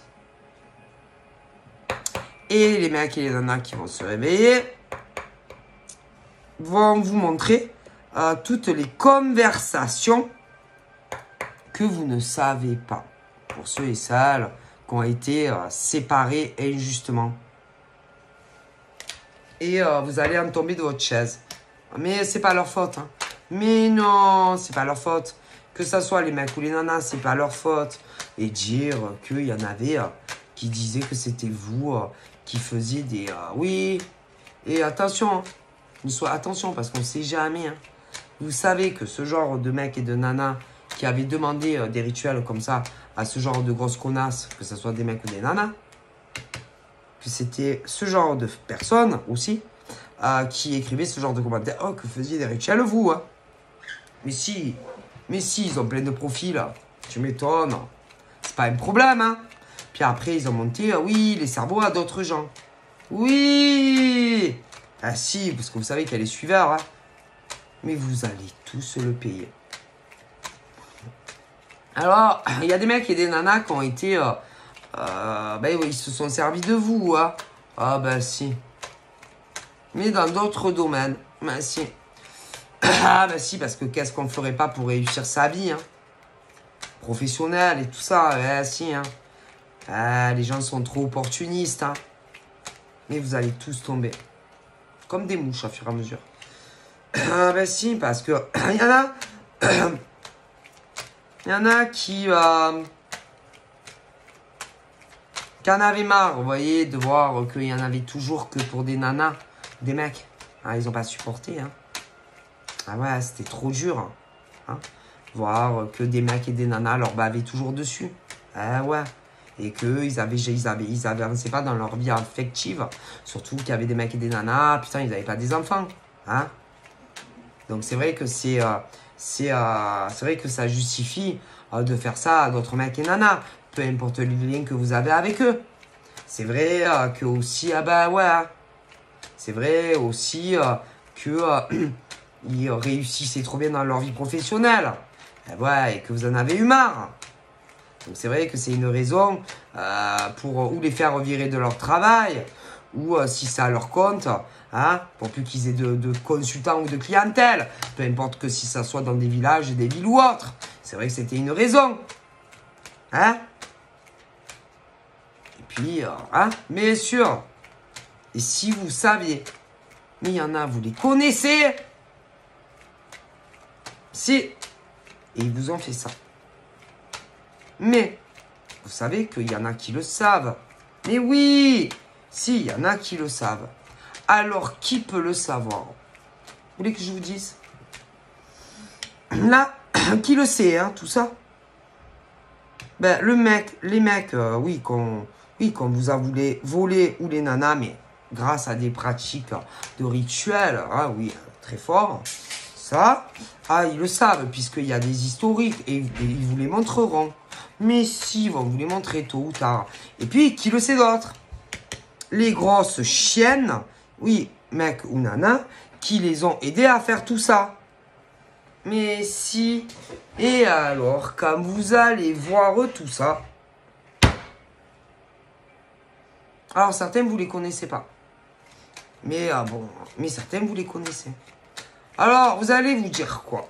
Et les mecs et les nanas qui vont se réveiller vont vous montrer toutes les conversations que vous ne savez pas. Pour ceux et celles qui ont été séparés injustement. Et vous allez en tomber de votre chaise. Mais c'est pas leur faute. Hein. Mais non, c'est pas leur faute. Que ce soit les mecs ou les nanas, c'est pas leur faute. Et dire qu'il y en avait qui disaient que c'était vous qui faisiez des... oui. Et attention. Attention parce qu'on sait jamais. Hein. Vous savez que ce genre de mecs et de nanas qui avaient demandé des rituels comme ça à ce genre de grosses connasses, que ce soit des mecs ou des nanas, que c'était ce genre de personnes aussi qui écrivaient ce genre de commentaires. Oh, que faisiez des rituels vous hein. Mais si, ils ont plein de profils. Tu m'étonnes. C'est pas un problème, hein. Puis après, ils ont monté, oui, les cerveaux à d'autres gens. Oui. Ah si, parce que vous savez qu'il y a les suiveurs, hein. Mais vous allez tous le payer. Alors, il y a des mecs et des nanas qui ont été... ben oui, ils se sont servis de vous, hein. Ah ben si. Mais dans d'autres domaines, ben si. Ah ben si, parce que qu'est-ce qu'on ferait pas pour réussir sa vie, hein. Professionnelle et tout ça, ben si, hein. Ah, les gens sont trop opportunistes, hein. Mais vous allez tous tomber. Comme des mouches, à fur et à mesure. Ah ben si, parce que... Il y en a... Il y en a qui en avaient marre, vous voyez, de voir qu'il y en avait toujours que pour des nanas, des mecs. Ah, ils n'ont pas supporté, hein. Ah ouais, c'était trop dur. Hein. Voir que des mecs et des nanas leur bavaient toujours dessus. Ah ouais. Et qu'ils avançaient pas dans leur vie affective. Surtout qu'il y avait des mecs et des nanas, putain, ils n'avaient pas des enfants. Hein. Donc c'est vrai que c'est vrai que ça justifie de faire ça à d'autres mecs et nanas. Peu importe les liens que vous avez avec eux. C'est vrai que aussi, ah bah ouais. C'est vrai aussi que ils réussissaient trop bien dans leur vie professionnelle. Et ouais, et que vous en avez eu marre. Donc c'est vrai que c'est une raison pour ou les faire virer de leur travail, ou si ça leur compte, hein, pour plus qu'ils aient de consultants ou de clientèle. Peu importe que si ça soit dans des villages, des villes ou autres. C'est vrai que c'était une raison. Hein? Et puis, hein, bien sûr. Et si vous saviez, mais il y en a, vous les connaissez. Si. Et ils vous ont fait ça. Mais, vous savez qu'il y en a qui le savent. Mais oui, si, il y en a qui le savent. Alors, qui peut le savoir? Vous voulez que je vous dise? Là, qui le sait, hein, tout ça? Ben, les mecs, oui, qu'on vous a voulu voler, ou les nanas, mais grâce à des pratiques de rituels, hein, oui, très fort. Ça, ils le savent, puisqu'il y a des historiques, et ils vous les montreront. Mais si, ils vont vous les montrer tôt ou tard. Et puis, qui le sait d'autre? Les grosses chiennes, oui, mecs ou nanas, qui les ont aidés à faire tout ça. Mais si, et alors, quand vous allez voir tout ça, alors certains, vous les connaissez pas. Mais bon, mais certains, vous les connaissez. Alors, vous allez vous dire quoi?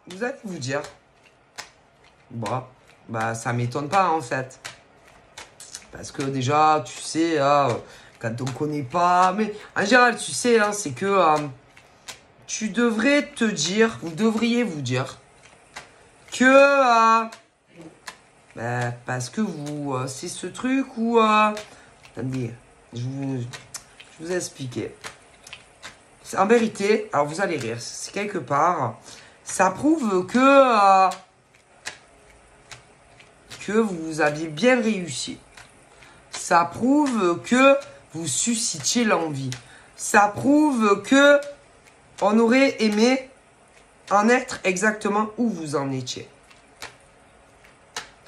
Vous allez vous dire, bah ça m'étonne pas en fait. Parce que déjà, tu sais, quand on connaît pas, mais en général, tu sais, hein, c'est que tu devrais te dire, vous devriez vous dire que, parce que vous, c'est ce truc où, attendez, je vous ai expliqué. En vérité, alors vous allez rire, c'est quelque part, ça prouve que vous aviez bien réussi. Ça prouve que vous suscitiez l'envie. Ça prouve que on aurait aimé en être exactement où vous en étiez.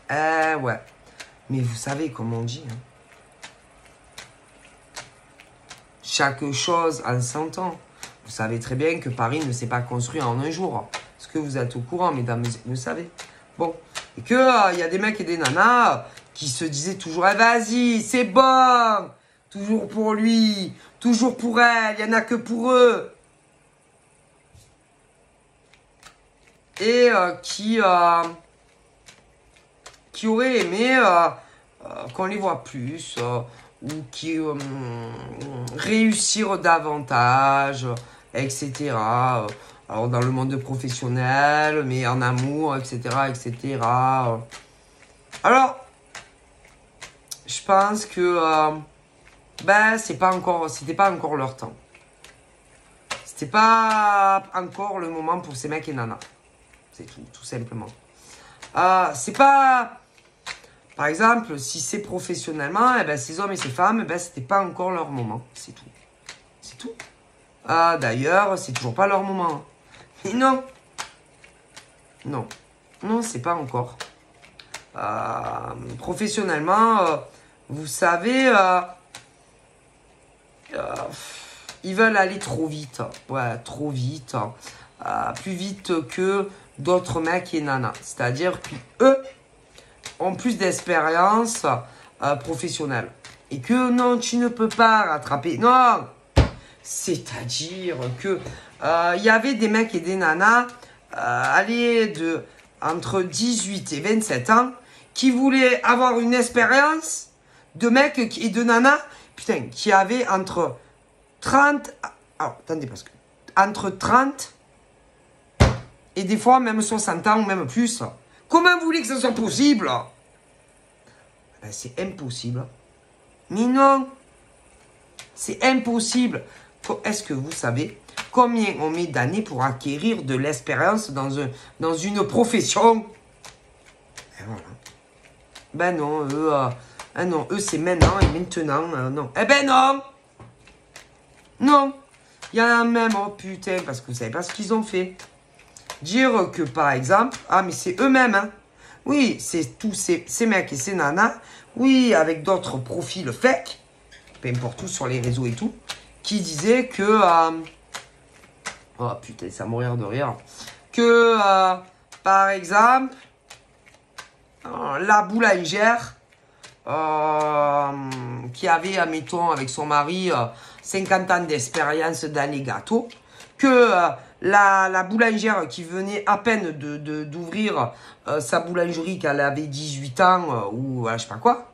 Ouais. Mais vous savez comment on dit, hein. Chaque chose en son temps. Vous savez très bien que Paris ne s'est pas construit en un jour. Est-ce que vous êtes au courant, mesdames, vous le savez. Bon. Et que y a des mecs et des nanas qui se disaient toujours, eh, vas-y, c'est bon. Toujours pour lui. Toujours pour elle. Il n'y en a que pour eux. Et qui auraient aimé qu'on les voit plus. Ou qui réussir davantage, etc. Alors dans le monde professionnel, mais en amour, etc., etc. Alors, je pense que c'était pas encore leur temps. C'était pas encore le moment pour ces mecs et nanas. C'est tout simplement. C'est pas... Par exemple, si c'est professionnellement, ces hommes et ces femmes, c'était pas encore leur moment. C'est tout. C'est tout. D'ailleurs, c'est toujours pas leur moment. Mais non. Non. Non, c'est pas encore. Professionnellement, vous savez, ils veulent aller trop vite. Ouais, trop vite. Plus vite que d'autres mecs et nanas. C'est-à-dire qu'eux ont plus d'expérience professionnelle. Et que non, tu ne peux pas rattraper. Non. C'est-à-dire que il y avait des mecs et des nanas entre 18 et 27 ans qui voulaient avoir une expérience de mecs et de nanas, putain, qui avaient entre 30... Alors, attendez, parce que... Entre 30 et des fois même 60 ans ou même plus. Comment vous voulez que ça soit possible? C'est impossible. Mais non. C'est impossible. Est-ce que vous savez combien on met d'années pour acquérir de l'expérience dans une profession? Et voilà. Ben non, eux c'est maintenant et maintenant, non. Eh ben non. Non. Il y en a même, oh putain, parce que vous savez pas ce qu'ils ont fait. Dire que par exemple, mais c'est eux-mêmes, hein. Oui, c'est tous ces mecs et ces nanas, oui, avec d'autres profils fake, peu importe où sur les réseaux et tout, qui disaient que, oh putain, ça mourir de rire, que, par exemple, la boulangère, qui avait, admettons, avec son mari, 50 ans d'expérience dans les gâteaux, que la boulangère qui venait à peine d'ouvrir sa boulangerie quand elle avait 18 ans ou je sais pas quoi.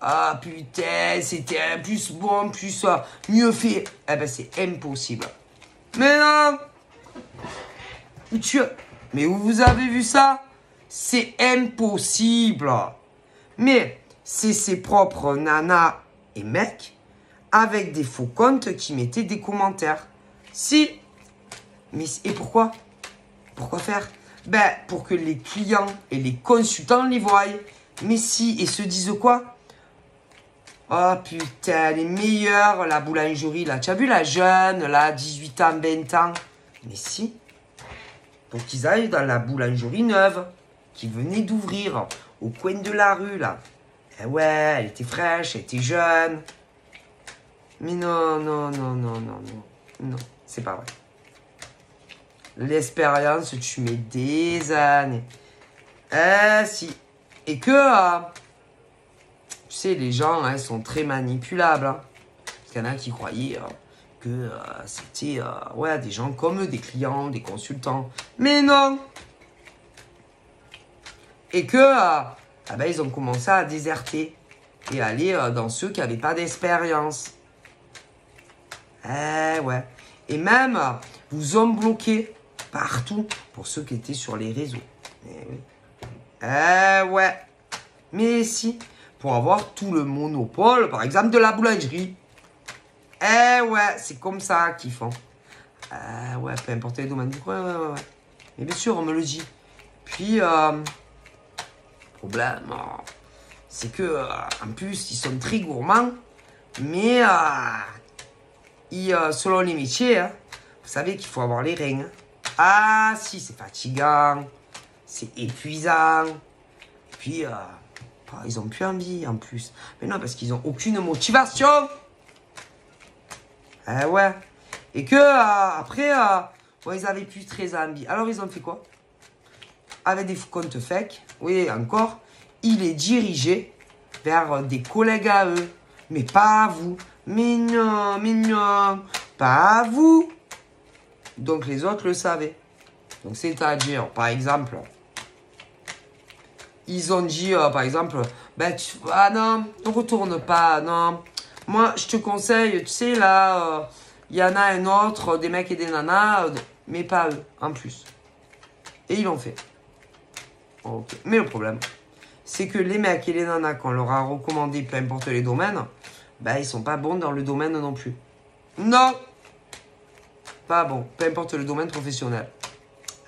Ah putain, c'était plus bon, plus mieux fait. Eh ben c'est impossible. Mais non. Mais où vous avez vu ça? C'est impossible. Mais c'est ses propres nanas et mecs avec des faux comptes qui mettaient des commentaires. Si. Mais et pourquoi? Pourquoi faire? Ben, pour que les clients et les consultants les voient. Mais si, et se disent quoi? Oh putain, les meilleurs, la boulangerie, là. Tu as vu la jeune, là, 18 ans, 20 ans? Mais si. Pour qu'ils aillent dans la boulangerie neuve, qui venait d'ouvrir, au coin de la rue, là. Eh ouais, elle était fraîche, elle était jeune. Mais non, non, non, non, non, non. Non, c'est pas vrai. L'expérience, tu mets des années. Si. Et que, tu sais, les gens sont très manipulables. Hein. Parce qu'il y en a qui croyaient que c'était des gens comme eux, des clients, des consultants. Mais non. Et que, ils ont commencé à déserter. Et aller dans ceux qui n'avaient pas d'expérience. Ouais. Et même, vous ont bloqué. Partout pour ceux qui étaient sur les réseaux. Eh oui. Ouais. Mais si, pour avoir tout le monopole, par exemple, de la boulangerie. Ouais, c'est comme ça qu'ils font. Ouais, peu importe les domaines. Ouais. Mais bien sûr, on me le dit. Puis, problème, c'est que, en plus, ils sont très gourmands. Mais, selon les métiers, vous savez qu'il faut avoir les reins. Ah si, c'est fatigant, c'est épuisant. Puis, ils ont plus envie en plus. Mais non, parce qu'ils n'ont aucune motivation. Ouais. Et que après, bon, ils avaient plus très envie. Alors, ils ont fait quoi? Avec des comptes fake, oui, encore, il est dirigé vers des collègues à eux. Mais pas à vous. Mais non, pas à vous. Donc, les autres le savaient. Donc, c'est-à-dire, par exemple, ils ont dit, par exemple, ben, ah non, ne retourne pas, non. Moi, je te conseille, tu sais, là, il y en a un autre, des mecs et des nanas, mais pas eux, en plus. Et ils l'ont fait. Okay. Mais le problème, c'est que les mecs et les nanas qu'on leur a recommandé, peu importe les domaines, ben, ils sont pas bons dans le domaine non plus. Non! Pas bon, peu importe le domaine professionnel.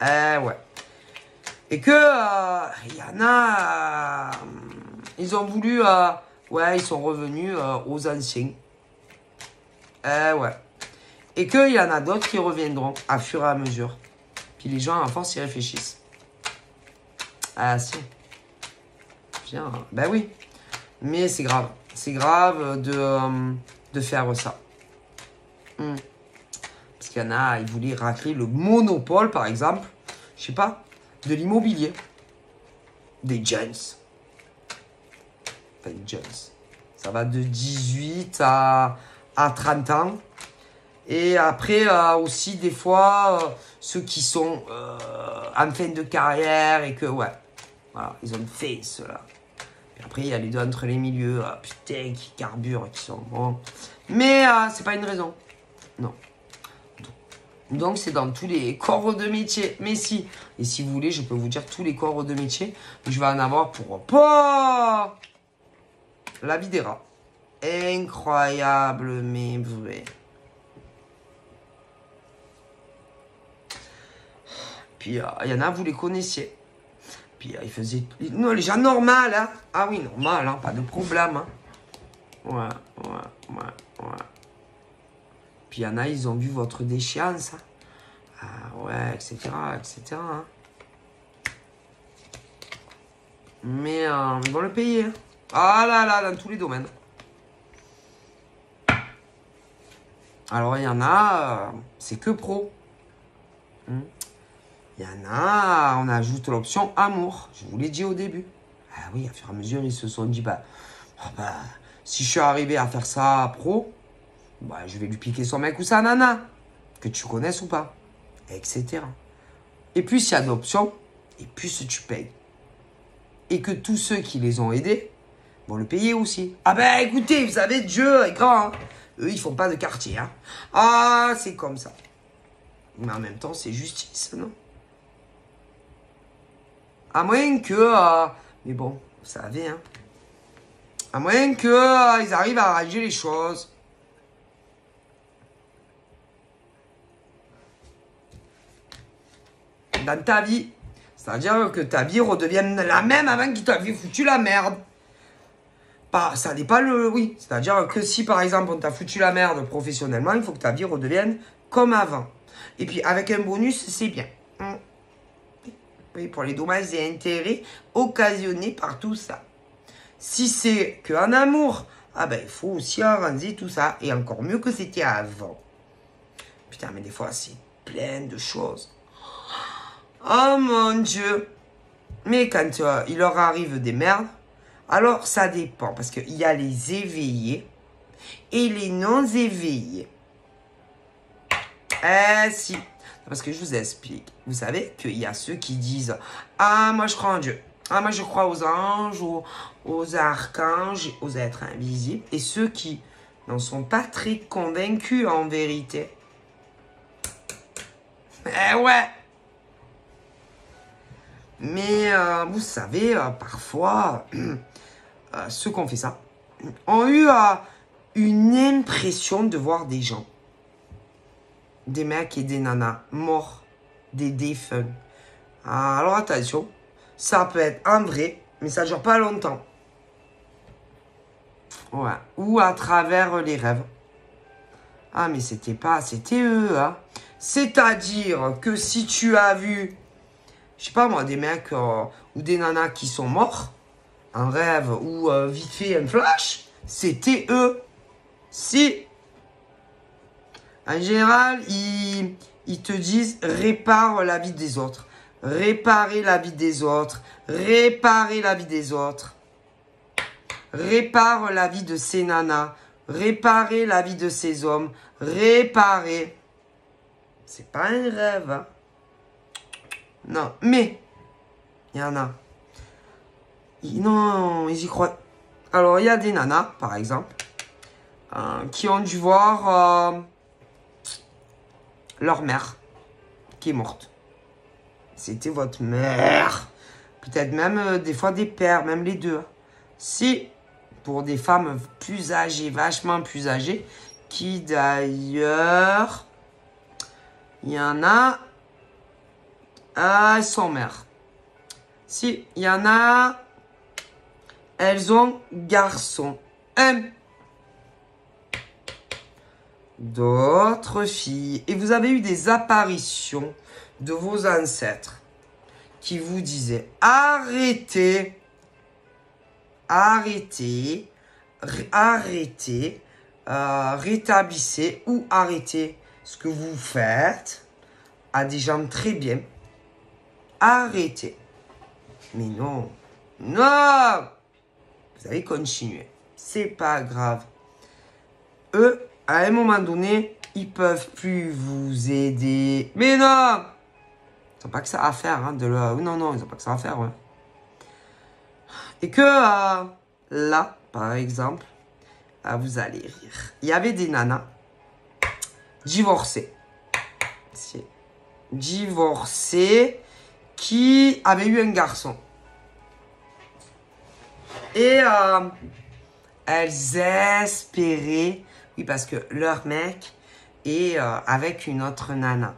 Ouais. Et que, il y en a, ils ont voulu, ouais, ils sont revenus aux anciens. Ouais. Et qu'il y en a d'autres qui reviendront à fur et à mesure. Puis les gens, à force, y réfléchissent. Ah, si. Bien, ben oui. Mais c'est grave. C'est grave de faire ça. Parce qu'il y en a, ils voulaient racler le monopole, par exemple, je sais pas, de l'immobilier. Des jeunes. Enfin, jeunes. Ça va de 18 à 30 ans. Et après, aussi, des fois, ceux qui sont en fin de carrière et que, ouais, voilà, ils ont fait cela. Et après, il y a les deux entre les milieux, putain, qui carburent, qui sont bons. Mais c'est pas une raison. Non. Donc, c'est dans tous les corps de métier. Mais si. Et si vous voulez, je peux vous dire tous les corps de métier. Je vais en avoir pour pas la vie des rats. Incroyable, mais vrai. Puis, il y en a, vous les connaissiez. Puis, ils faisaient... Non, les gens normaux, hein. Ah oui, normal, hein. Pas de problème, hein. Ouais. Puis, il y en a, ils ont vu votre déchéance, hein. Ah ouais, etc. Hein. Mais ils vont le payer. Hein. Ah là, dans tous les domaines. Alors, il y en a, c'est que pro. Il y en a, on ajoute l'option amour. Je vous l'ai dit au début. Ah oui, à fur et à mesure, ils se sont dit, si je suis arrivé à faire ça pro, je vais lui piquer son mec ou sa nana. Que tu connaisses ou pas. Etc. Et plus il y a d'options, et plus tu payes. Et que tous ceux qui les ont aidés vont le payer aussi. Ah ben écoutez, vous savez, Dieu est grand. Hein. Eux, ils font pas de quartier. Hein. Ah, c'est comme ça. Mais en même temps, c'est justice, non? À moins que... mais bon, vous savez, hein. À moins que ils arrivent à arranger les choses. Dans ta vie. C'est-à-dire que ta vie redevienne la même avant qu'il t'avait foutu la merde. Ça n'est pas le... Oui. C'est-à-dire que si, par exemple, on t'a foutu la merde professionnellement, il faut que ta vie redevienne comme avant. Et puis, avec un bonus, c'est bien. Oui, pour les dommages et intérêts occasionnés par tout ça. Si c'est qu'un amour, il faut aussi arranger tout ça. Et encore mieux que c'était avant. Putain, mais des fois, c'est plein de choses. Oh mon Dieu. Mais quand il leur arrive des merdes, alors ça dépend. Parce qu'il y a les éveillés et les non-éveillés. Si. Parce que je vous explique. Vous savez qu'il y a ceux qui disent « Ah, moi je crois en Dieu. Ah, moi je crois aux anges, aux archanges, aux êtres invisibles. » Et ceux qui n'en sont pas très convaincus en vérité. Ouais. Mais vous savez, parfois, ceux qui ont fait ça ont eu une impression de voir des gens. Des mecs et des nanas morts, des défunts. Alors attention, ça peut être en vrai, mais ça ne dure pas longtemps. Ouais. Ou à travers les rêves. Ah, mais c'était eux, hein. C'est-à-dire que si tu as vu, je sais pas moi, des mecs ou des nanas qui sont morts, un rêve ou vite fait un flash, c'était eux. Si. En général, ils te disent répare la vie des autres. Réparer la vie des autres. Réparer la vie des autres. Répare la vie de ces nanas. Réparer la vie de ces hommes. Réparer. C'est pas un rêve. Hein. Non, mais il y en a. Non, ils y croient. Alors, il y a des nanas, par exemple, qui ont dû voir leur mère qui est morte. C'était votre mère. Peut-être même des fois des pères, même les deux. Si, pour des femmes plus âgées, vachement plus âgées, qui d'ailleurs, il y en a sans mère. Si, il y en a, elles ont garçon. D'autres filles. Et vous avez eu des apparitions de vos ancêtres qui vous disaient arrêtez, arrêtez, arrêtez, rétablissez ou arrêtez ce que vous faites à des gens très bien. Arrêtez. Mais non, non, vous allez continuer. C'est pas grave. Eux, à un moment donné, ils peuvent plus vous aider. Mais non! Ils n'ont pas que ça à faire. Hein, non, ils n'ont pas que ça à faire. Ouais. Et que là, par exemple, vous allez rire. Il y avait des nanas divorcées. Divorcées qui avaient eu un garçon. Et elles espéraient... Oui, parce que leur mec est avec une autre nana.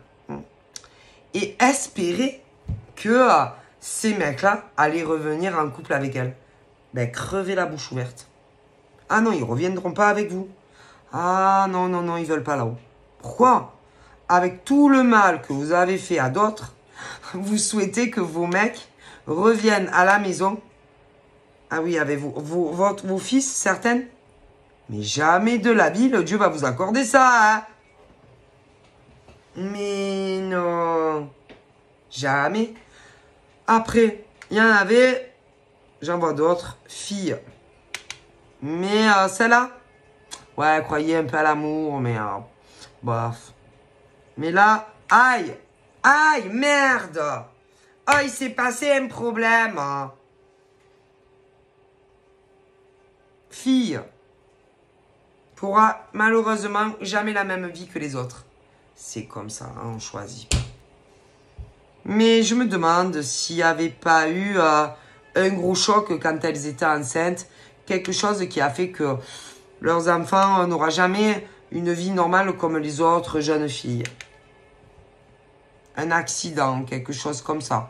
Et espérer que ces mecs-là allaient revenir en couple avec elle. Ben, crevez la bouche ouverte. Ah non, ils reviendront pas avec vous. Ah non, non, non, ils veulent pas là-haut. Pourquoi? Avec tout le mal que vous avez fait à d'autres, vous souhaitez que vos mecs reviennent à la maison. Ah oui, avec vos fils, certaines. Mais jamais de la vie, le Dieu va vous accorder ça. Hein? Mais non. Jamais. Après, il y en avait, j'en vois d'autres, filles. Mais celle-là, ouais, croyez un peu à l'amour, mais bof. Mais là, aïe, aïe, merde. Oh, il s'est passé un problème. Fille pourra malheureusement jamais la même vie que les autres. C'est comme ça, hein, on choisit pas. Mais je me demande s'il n'y avait pas eu un gros choc quand elles étaient enceintes. Quelque chose qui a fait que leurs enfants n'auront jamais une vie normale comme les autres jeunes filles. Un accident, quelque chose comme ça.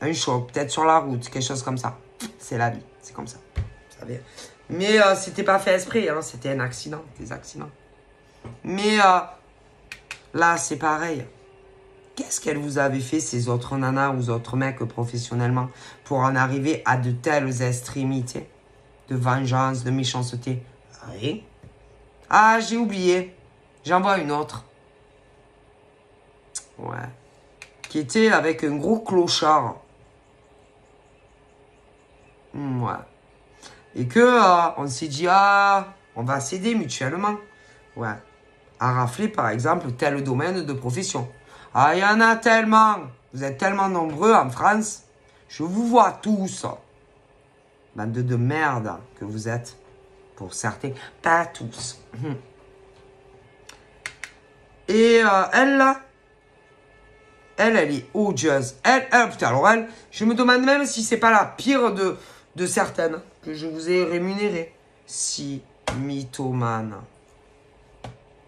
Un choc, peut-être sur la route, quelque chose comme ça. C'est la vie, c'est comme ça. Vous savez. Mais c'était pas fait exprès, hein, c'était un accident, des accidents. Mais là, c'est pareil. Qu'est-ce qu'elles vous avaient fait, ces autres nanas ou autres mecs professionnellement, pour en arriver à de telles extrémités de vengeance, de méchanceté? Rien. Ah, j'ai oublié. J'en vois une autre. Ouais. Qui était avec un gros clochard. Ouais. Et que on s'est dit, on va s'aider mutuellement. Ouais. À rafler, par exemple, tel domaine de profession. Ah, il y en a tellement. Vous êtes tellement nombreux en France. Je vous vois tous. Bande de merde que vous êtes. Pour certains. Pas tous. Et elle, là. Elle est odieuse. Putain, alors elle, je me demande même si c'est pas la pire de certaines que je vous ai rémunérées. Si mythomane.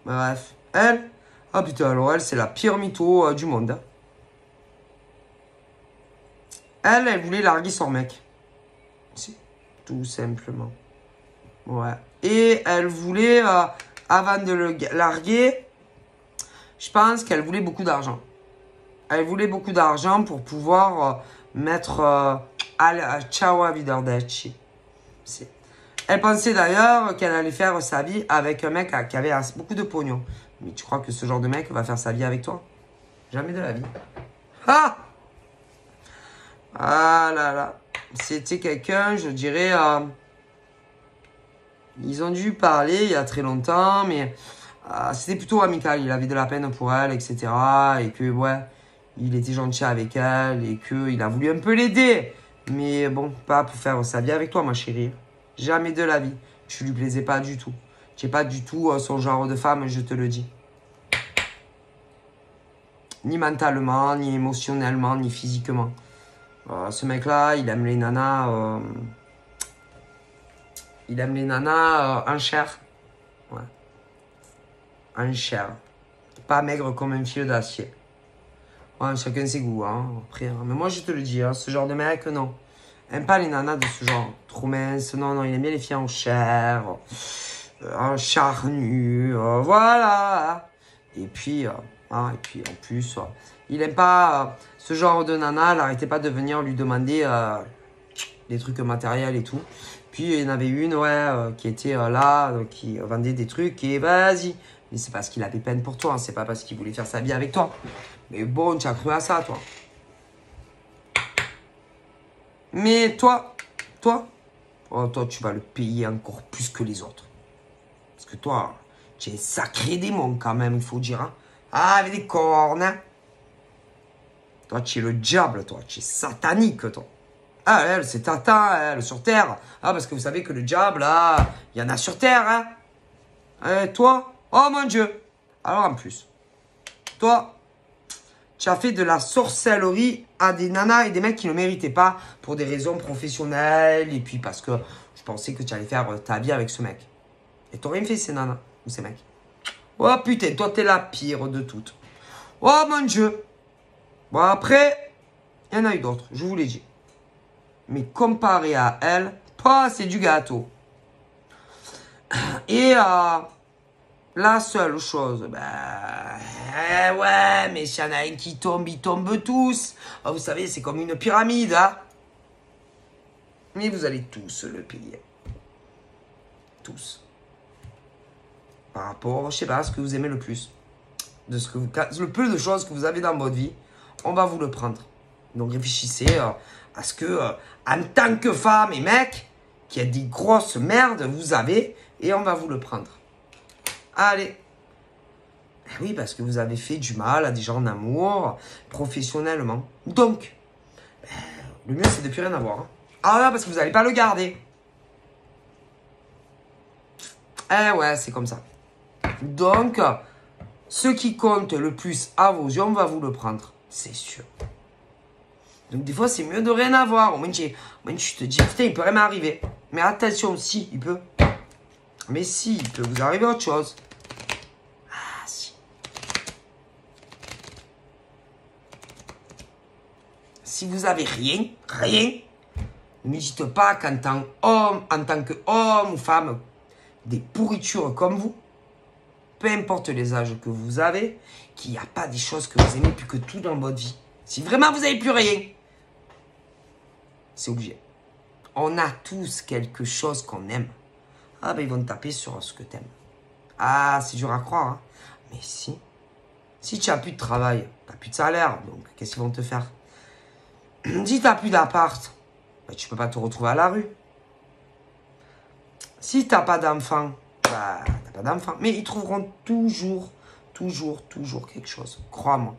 Bref, elle, ah putain, alors elle, c'est la pire mytho du monde. Hein. Elle voulait larguer son mec. C'est tout simplement. Ouais. Et elle voulait, avant de le larguer, je pense qu'elle voulait beaucoup d'argent. Elle voulait beaucoup d'argent pour pouvoir mettre ciao à Vidardecci. Elle pensait d'ailleurs qu'elle allait faire sa vie avec un mec qui avait beaucoup de pognon. Mais tu crois que ce genre de mec va faire sa vie avec toi? Jamais de la vie. Ah! Ah là là. C'était quelqu'un, je dirais... ils ont dû parler il y a très longtemps, mais c'était plutôt amical. Il avait de la peine pour elle, etc. Et que, ouais, il était gentil avec elle et qu'il a voulu un peu l'aider. Mais bon, pas pour faire sa vie avec toi, ma chérie. Jamais de la vie. Tu lui plaisais pas du tout. Tu n'es pas du tout son genre de femme, je te le dis. Ni mentalement, ni émotionnellement, ni physiquement. Ce mec-là, il aime les nanas... il aime les nanas en chair. Ouais. En chair. Pas maigre comme un fil d'acier. Ouais, chacun ses goûts, hein. Après, hein. Mais moi, je te le dis, hein, ce genre de mec, non. Aime pas les nanas de ce genre. Trop mince. Non, non, il aime bien les filles en chair. En charnu. Voilà. Et puis, en plus, il aime pas ce genre de nana. N'arrêtez pas de venir lui demander des trucs matériels et tout. Puis, il y en avait une, ouais, qui était là, qui vendait des trucs. Et vas-y. Mais c'est parce qu'il avait peine pour toi. Hein. C'est pas parce qu'il voulait faire sa vie avec toi. Mais bon, tu as cru à ça, toi. Mais toi, oh, toi, tu vas le payer encore plus que les autres. Parce que toi, tu es un sacré démon quand même, il faut dire. Hein. Ah, avec des cornes. Hein. Toi, tu es le diable, toi. Tu es satanique, toi. Ah, elle, c'est Tata, elle, sur Terre. Ah, parce que vous savez que le diable, là, il y en a sur Terre, hein. Toi, oh mon Dieu. Alors, en plus, toi... Tu as fait de la sorcellerie à des nanas et des mecs qui ne méritaient pas pour des raisons professionnelles et puis parce que je pensais que tu allais faire ta vie avec ce mec. Et t'aurais rien fait ces nanas ou ces mecs. Oh putain, toi t'es la pire de toutes. Oh mon Dieu. Bon après, il y en a eu d'autres, je vous l'ai dit. Mais comparé à elle, pas c'est du gâteau. Et la seule chose, ouais, mais s'il y en a un qui tombe, ils tombent tous. Oh, vous savez, c'est comme une pyramide, hein. Mais vous allez tous le payer. Tous. Par rapport, je sais pas, à ce que vous aimez le plus. De ce que vous, le peu de choses que vous avez dans votre vie, on va vous le prendre. Donc réfléchissez à ce que, en tant que femme et mec, qu'il y a des grosses merdes, vous avez, et on va vous le prendre. Allez. Oui, parce que vous avez fait du mal à des gens d'amour, professionnellement. Donc, le mieux, c'est de ne plus rien avoir. Hein. Ah là, parce que vous n'allez pas le garder. Eh ouais, c'est comme ça. Donc, ce qui compte le plus à vos yeux, on va vous le prendre. C'est sûr. Donc, des fois, c'est mieux de rien avoir. Au moins, tu te dis, putain, il peut rien m'arriver. Mais attention, si, il peut. Mais si, il peut vous arriver autre chose. Si vous avez rien, ne dites pas qu'en tant qu'homme ou femme, des pourritures comme vous, peu importe les âges que vous avez, qu'il n'y a pas des choses que vous aimez plus que tout dans votre vie. Si vraiment vous n'avez plus rien, c'est obligé. On a tous quelque chose qu'on aime. Ah ben ils vont taper sur ce que tu aimes. Ah, c'est dur à croire. Hein. Mais si tu n'as plus de travail, tu n'as plus de salaire, donc qu'est-ce qu'ils vont te faire? Si tu n'as plus d'appart, ben, tu ne peux pas te retrouver à la rue. Si tu n'as pas d'enfant, bah, tu n'as pas d'enfant. Mais ils trouveront toujours quelque chose. Crois-moi.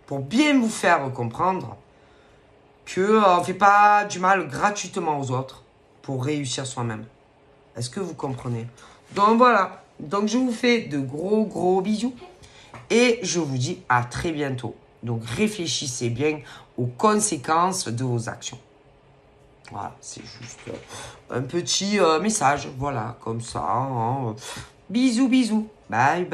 Pour bien vous faire comprendre qu'on ne fait pas du mal gratuitement aux autres pour réussir soi-même. Est-ce que vous comprenez? Donc voilà. Donc je vous fais de gros bisous. Et je vous dis à très bientôt. Donc réfléchissez bien aux conséquences de vos actions. Voilà, c'est juste un petit message. Voilà, comme ça. Hein. Bisous. Bye.